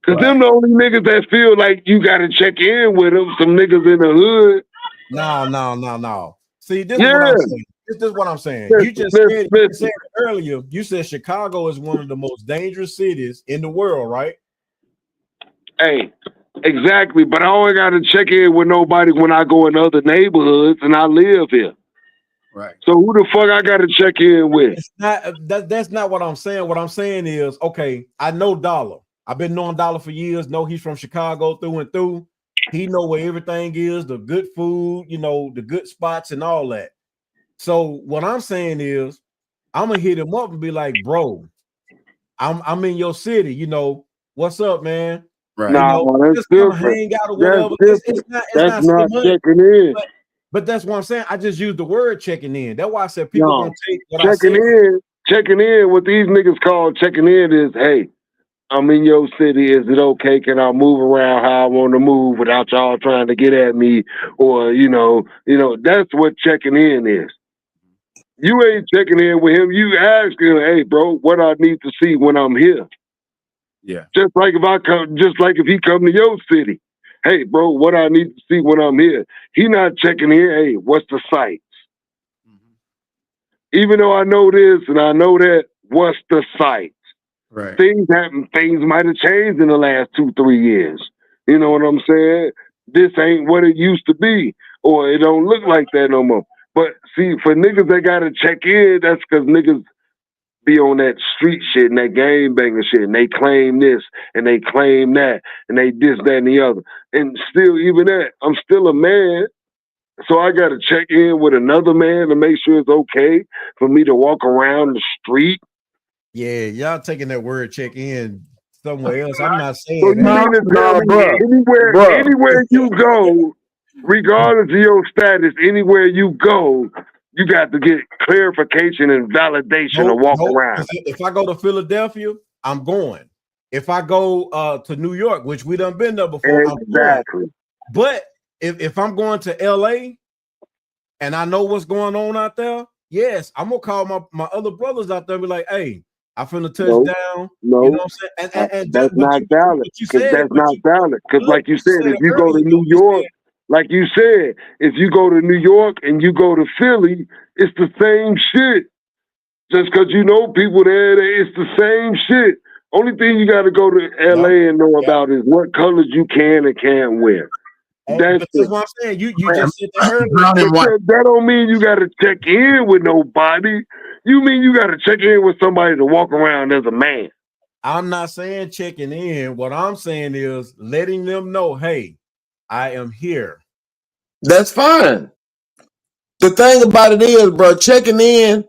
B: Cause them the only niggas that feel like you gotta check in with them. Some niggas in the hood.
A: No. See, this is what I'm saying. This is what I'm saying. You just said it earlier. You said Chicago is one of the most dangerous cities in the world, right?
B: Hey, exactly. But I always got to check in with nobody when I go in other neighborhoods and I live here.
C: Right.
B: So who the fuck I got to check in with?
A: It's not, that's not what I'm saying. What I'm saying is, okay, I know Dollar. I've been knowing Dollar for years. Know he's from Chicago through and through. He know where everything is, the good food, you know, the good spots and all that. So what I'm saying is, I'm gonna hit him up and be like, bro, I'm in your city. You know, what's up, man?
B: Right.
A: You know,
B: That's different.
A: Hang out or whatever.
B: That's not checking in.
A: But that's what I'm saying. I just used the word checking in. That's why I said people gonna take what
B: checking in. Checking in. What these niggas call checking in is, hey, I'm in your city. Is it okay? Can I move around how I want to move without y'all trying to get at me? Or you know, that's what checking in is. You ain't checking in with him. You ask him, hey, bro, what I need to see when I'm here.
C: Yeah.
B: Just like if he come to your city. Hey, bro, what I need to see when I'm here. He not checking in. Hey, what's the sights? Mm-hmm. Even though I know this and I know that, what's the sights?
C: Right.
B: Things happen. Things might have changed in the last 2-3 years. You know what I'm saying? This ain't what it used to be, or it don't look like that no more. But see, for niggas that gotta check in, that's because niggas be on that street shit and that game banger shit, and they claim this and they claim that, and they this, that, and the other. And still, even that, I'm still a man, so I gotta check in with another man to make sure it's okay for me to walk around the street.
A: Yeah, y'all taking that word check in somewhere else. I'm not saying
B: So you
A: that.
B: mean to tell me anywhere you go, regardless of your status, anywhere you go, you got to get clarification and validation to walk around.
A: If I go to Philadelphia, I'm going. If I go to New York, which we done been there before,
B: Exactly.
A: I'm going. But if I'm going to LA and I know what's going on out there, yes, I'm gonna call my other brothers out there and be like, hey, I finna touch down.
B: No,
A: you know what I'm saying? And
B: that's not valid. Because that's not valid. Because like you said, if you go to New York, like you said, if you go to New York and you go to Philly, it's the same shit. Just because you know people there, it's the same shit. Only thing you got to go to LA and know about is what colors you can and can't wear. That's
A: what I'm saying. You just said that earlier.
B: That don't mean you got to check in with nobody. You mean you got to check in with somebody to walk around as a man.
A: I'm not saying checking in. What I'm saying is letting them know, hey, I am here.
J: That's fine. The thing about it is, bro, checking in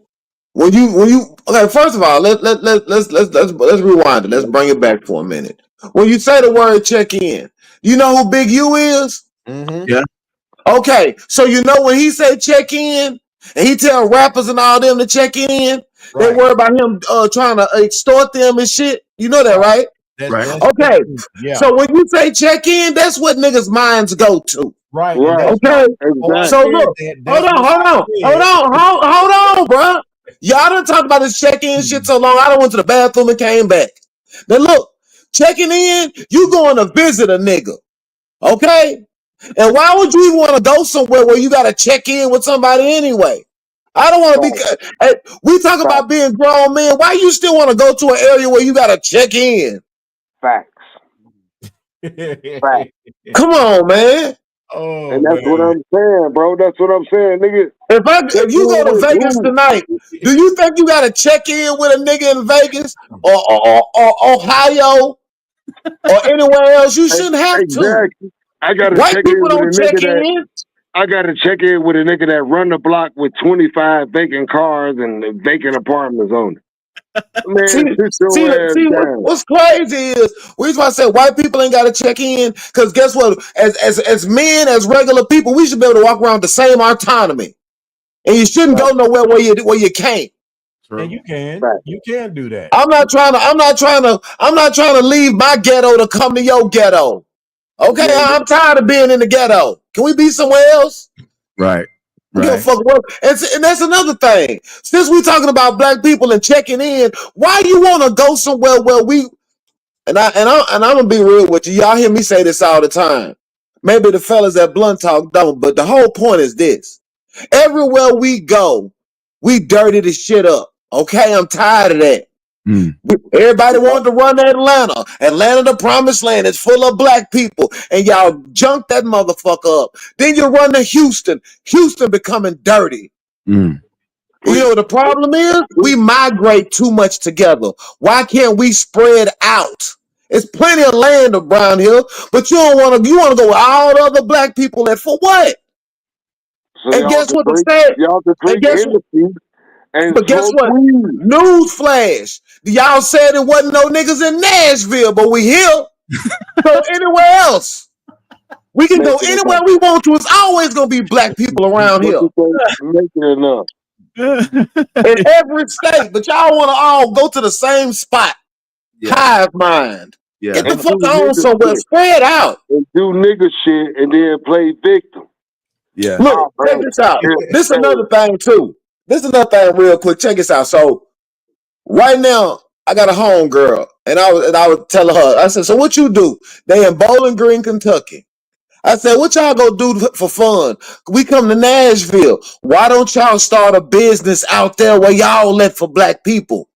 J: when you okay. First of all, let's rewind it. Let's bring it back for a minute. When you say the word check in, you know who Big U is?
A: Mm-hmm.
C: Yeah.
J: Okay, so you know when he say check in and he tell rappers and all them to check in, they worry about him trying to extort them and shit. You know that, right?
A: That's
J: okay.
A: Yeah.
J: So when you say check in, that's what niggas' minds go to.
A: Right.
J: Okay. So look, hold on, bro. Y'all done talked about this check-in shit so long. I done went to the bathroom and came back. Then look, checking in, you going to visit a nigga. Okay? And why would you even want to go somewhere where you got to check in with somebody anyway? I don't want to be. Hey, we talk about being grown men. Why you still want to go to an area where you got to check in?
B: Facts.
J: Come on, man.
A: Oh,
B: and that's what I'm saying, bro. That's what I'm saying, nigga.
J: If you go to Vegas tonight, do you think you got to check in with a nigga in Vegas or Ohio or anywhere else? You shouldn't have to.
B: I gotta
J: White
B: check
J: people
B: in
J: don't
B: with a
J: check
B: nigga
J: in.
B: I gotta check in with a nigga that run the block with 25 vacant cars and vacant apartments on it. Man,
J: See, what's crazy is we just want to say white people ain't got to check in because guess what? As men, as regular people, we should be able to walk around with the same autonomy, and you shouldn't go nowhere where you can't.
A: And you can do that.
J: I'm not trying to leave my ghetto to come to your ghetto. Okay, I'm tired of being in the ghetto. Can we be somewhere else?
C: Right.
J: Give a fuck what, and that's another thing. Since we're talking about black people and checking in, why you want to go somewhere where we and I'm gonna be real with you. Y'all hear me say this all the time. Maybe the fellas at Blunt Talk don't, but the whole point is this: everywhere we go, we dirty the shit up. Okay, I'm tired of that. Everybody wanted to run to Atlanta. Atlanta, the promised land, is full of black people, and y'all junk that motherfucker up. Then you run to Houston. Houston becoming dirty. You know what the problem is? We migrate too much together. Why can't we spread out? It's plenty of land around here, but you don't want to. You want to go with all the other black people there for what?
B: So
J: and guess what? But guess what? Newsflash. Y'all said it wasn't no niggas in Nashville, but we here. So anywhere else. We can go anywhere we want to. It's always going to be black people around here.
B: Make it enough.
J: In every state. But y'all want to all go to the same spot. Hive mind. Get the fuck on somewhere. Spread out.
B: And do nigga shit and then play victim.
C: Yeah.
J: Look, check this out. This is another thing too. This is another thing real quick. Check this out. So right now, I got a home girl, and I was telling her, I said, so what you do? They in Bowling Green, Kentucky. I said, what y'all go do for fun? We come to Nashville. Why don't y'all start a business out there where y'all let for black people?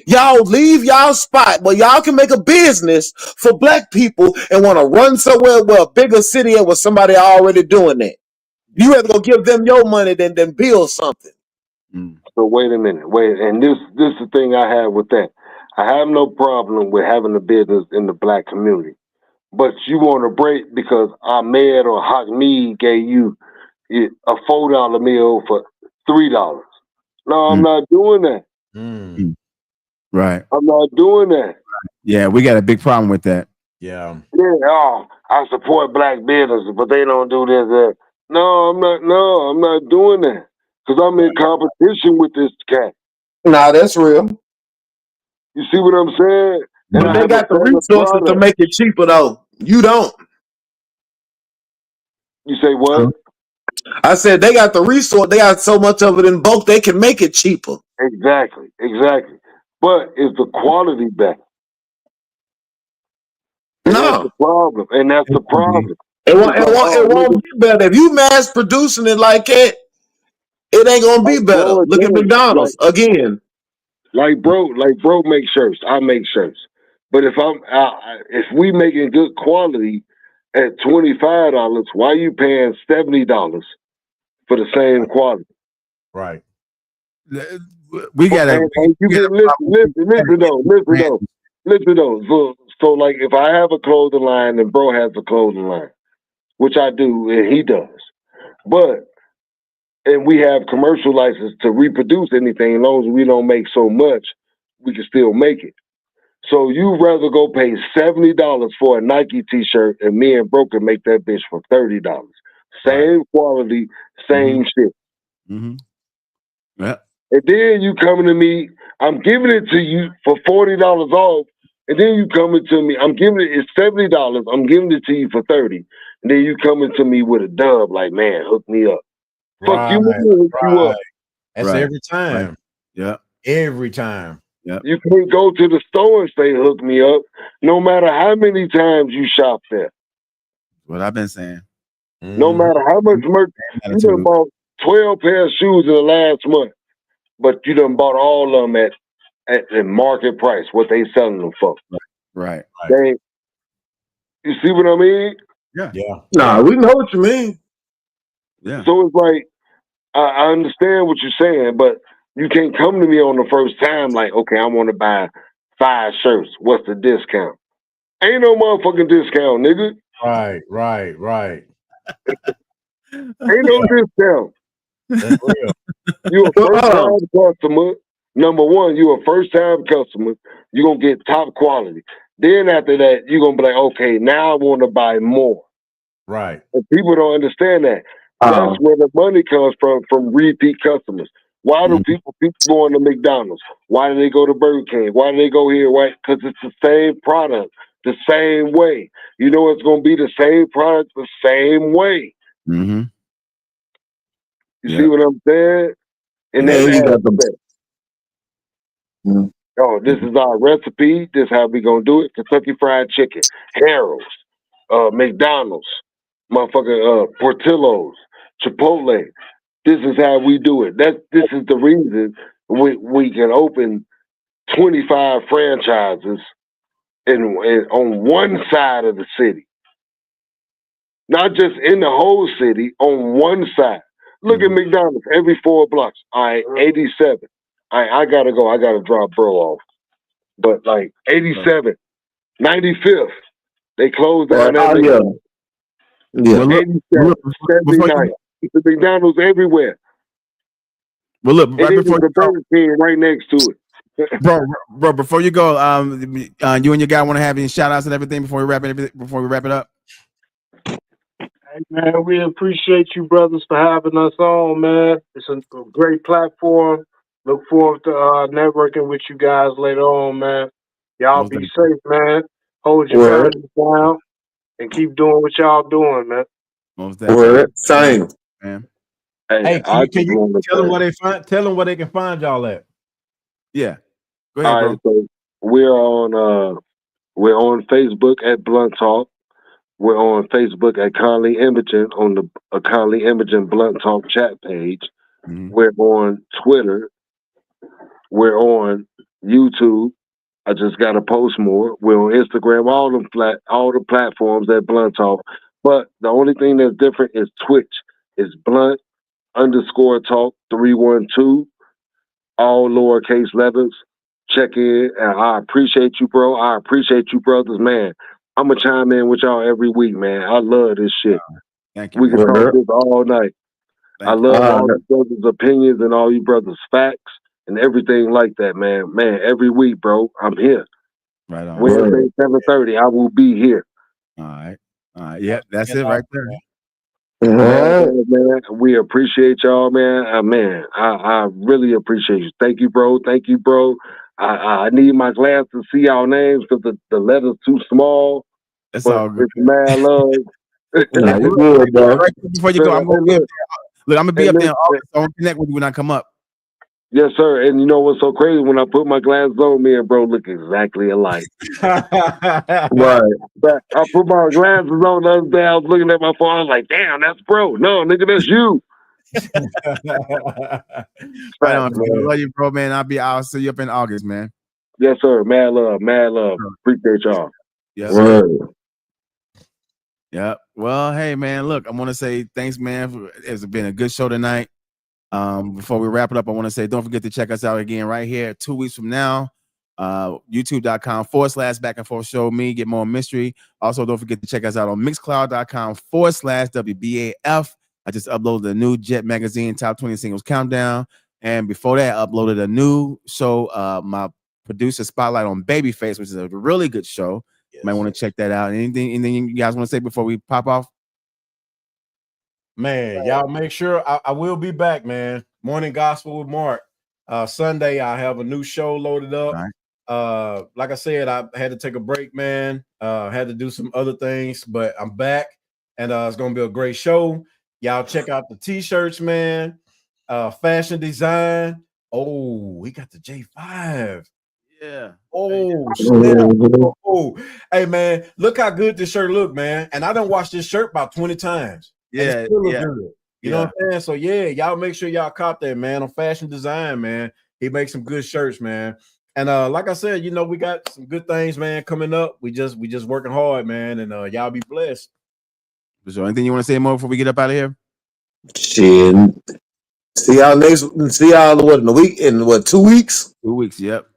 J: Y'all leave y'all spot where y'all can make a business for black people and want to run somewhere where a bigger city and with somebody already doing that. You rather go give them your money than build something.
E: So wait a minute, and this is the thing I have with that. I have no problem with having a business in the black community, but you want to break because Ahmed or Hakeem gave you a $4 meal for $3. No, I'm not doing that.
C: Right.
E: I'm not doing that.
C: Yeah, we got a big problem with that.
A: Yeah.
E: Yeah, I support black businesses, but they don't do this. No, I'm not. No, I'm not doing that because I'm in competition with this cat.
J: Nah, that's real.
E: You see what I'm saying? And
J: But
E: I
J: they
E: have
J: got
E: a
J: the
E: better
J: resources to
E: product.
J: make it cheaper though. You don't.
E: You say what?
J: I said they got the resource. They got so much of it in bulk they can make it cheaper.
E: Exactly. But is the quality better? And that's the problem.
J: It won't be better if you mass producing it like it. It ain't gonna be better. Look at McDonald's again.
E: Like bro make shirts. I make shirts. But if we making good quality at $25, why are you paying $70 for the same quality?
A: Right.
C: We gotta.
E: Listen though. So like if I have a clothing line and bro has a clothing line, which I do and he does, and we have commercial license to reproduce anything, as long as we don't make so much, we can still make it. So you rather go pay $70 for a Nike t-shirt and me and bro can make that bitch for $30. Same quality, same shit.
C: Yeah.
E: And then you coming to me, I'm giving it to you for $40 off, and then you coming to me, it's $70, I'm giving it to you for $30. And then you coming to me with a dub like, man, hook me up. Fuck you, hook you up.
A: That's every time.
C: Right. Yeah.
A: Every time.
C: Yeah.
E: You can't go to the store and say hook me up, no matter how many times you shop there.
C: What I've been saying.
E: No matter how much merch, you done bought 12 pair of shoes in the last month, but you done bought all of them at market price, what they selling them for.
C: Right.
E: You see what I mean?
C: Yeah.
J: Nah, we know what you mean.
C: Yeah.
E: So it's like, I understand what you're saying, but you can't come to me on the first time like, okay, I want to buy 5 shirts. What's the discount? Ain't no motherfucking discount, nigga.
A: Right.
E: Ain't no discount.
A: That's real.
E: You a first time customer. Number one, you a first time customer. You're going to get top quality. Then after that, you're going to be like, okay, now I want to buy more.
A: Right.
E: And people don't understand that. That's where the money comes from repeat customers. Why do people going to McDonald's? Why do they go to Burger King? Why do they go here? Why? Because it's the same product, the same way. You know it's going to be the same product, the same way.
C: Mm-hmm.
E: You see what I'm saying? And then oh, this is our recipe. This is how we gonna do it. Kentucky Fried Chicken, Harold's, McDonald's, motherfucking Portillo's, Chipotle. This is how we do it. This is the reason we can open 25 franchises in on one side of the city. Not just in the whole city, on one side. Look at McDonald's every 4 blocks. All right, 87. I gotta go. I gotta drop bro off. But like 87, 95th, they closed down that.
J: Yeah.
E: 87, 79. The McDonald's everywhere.
C: Well, look,
E: And
C: right
E: then
C: before
E: the Burger King right next to it.
C: bro, before you go, you and your guy want to have any shout outs and everything before we wrap it up?
E: Hey, man, we appreciate you brothers for having us on, man. It's a great platform. Look forward to networking with you guys later on, man. Y'all be safe, man. Hold your families down and keep doing what y'all doing, man.
J: Same.
C: Man.
A: Hey, can you tell them where they find? Tell them where they can find y'all at.
C: Yeah, go ahead, bro.
E: So we're on Facebook at Blunt Talk. We're on Facebook at Conley Imogen on the Conley Imogen Blunt Talk chat page. We're on Twitter. We're on YouTube. I just got to post more. We're on Instagram, all the platforms at Blunt Talk. But the only thing that's different is Twitch. It's Blunt_Talk 312, all lowercase letters. Check in, and I appreciate you, bro. I appreciate you, brothers, man. I'm gonna chime in with y'all every week, man. I love this shit.
C: Thank you.
E: We can talk this all night. I love all you brothers' opinions and all you brothers' facts and everything like that, man. Man, every week, bro, I'm here.
C: Right on.
E: Wednesday, 7:30, I will be here.
C: All right. Yeah, that's it right there.
E: Man, we appreciate y'all, man. I really appreciate you. Thank you, bro. Thank you, bro. I need my glass to see y'all names because the letter's too small.
C: That's
E: but
C: all good.
E: It's mad love.
C: Nah, you good, bro. Right before you go, I'm gonna be up there. Look, I'm gonna be up there in August, so I'll connect with you when I come up.
E: Yes, sir. And you know what's so crazy? When I put my glasses on, me and bro look exactly alike.
J: Right.
E: But I put my glasses on the other day. I was looking at my phone. I was like, damn, that's bro. No, nigga, that's you.
C: Right on, man. Love you, bro, man. I'll see you up in August, man.
E: Yes, sir. Mad love. Appreciate y'all.
C: Yes,
E: Word.
C: Yeah. Well, hey, man, look, I want to say thanks, man. It's been a good show tonight. Before we wrap it up, I want to say don't forget to check us out again right here 2 weeks from now. YouTube.com/Back and Forth Show. Me, Get More Mystery. Also, don't forget to check us out on Mixcloud.com/WBAF. I just uploaded a new Jet Magazine Top 20 Singles Countdown. And before that, I uploaded a new show, my producer Spotlight on Babyface, which is a really good show. You might want to check that out. Anything you guys want to say before we pop off?
A: Man, y'all make sure I will be back, man. Morning Gospel with Mark. Sunday, I have a new show loaded up.
C: Right.
A: Like I said, I had to take a break, man. Had to do some other things, but I'm back, and it's gonna be a great show. Y'all check out the t-shirts, man. Fashion design. Oh, we got the J5.
C: Yeah.
A: Oh, snap. Oh, hey, man, look how good this shirt look, man. And I done washed this shirt about 20 times.
C: Yeah,
A: Good. You know what I'm saying? So yeah, y'all make sure y'all cop that, man, on Fashion Design, man. He makes some good shirts, man. And like I said, you know, we got some good things, man, coming up. We just working hard, man, and y'all be blessed.
C: So anything you want to say more before we get up out of here?
J: Shit. See y'all in a week, in 2 weeks?
C: 2 weeks, yep.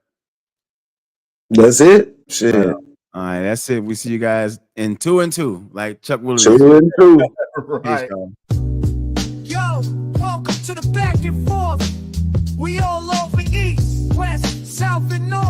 J: That's it. Shit.
C: All right, that's it. We see you guys in 2 and 2, like Chuck Willis.
J: 2 and 2.
A: Right.
Q: Yo, welcome to the Back and Forth. We all over east, west, south, and north.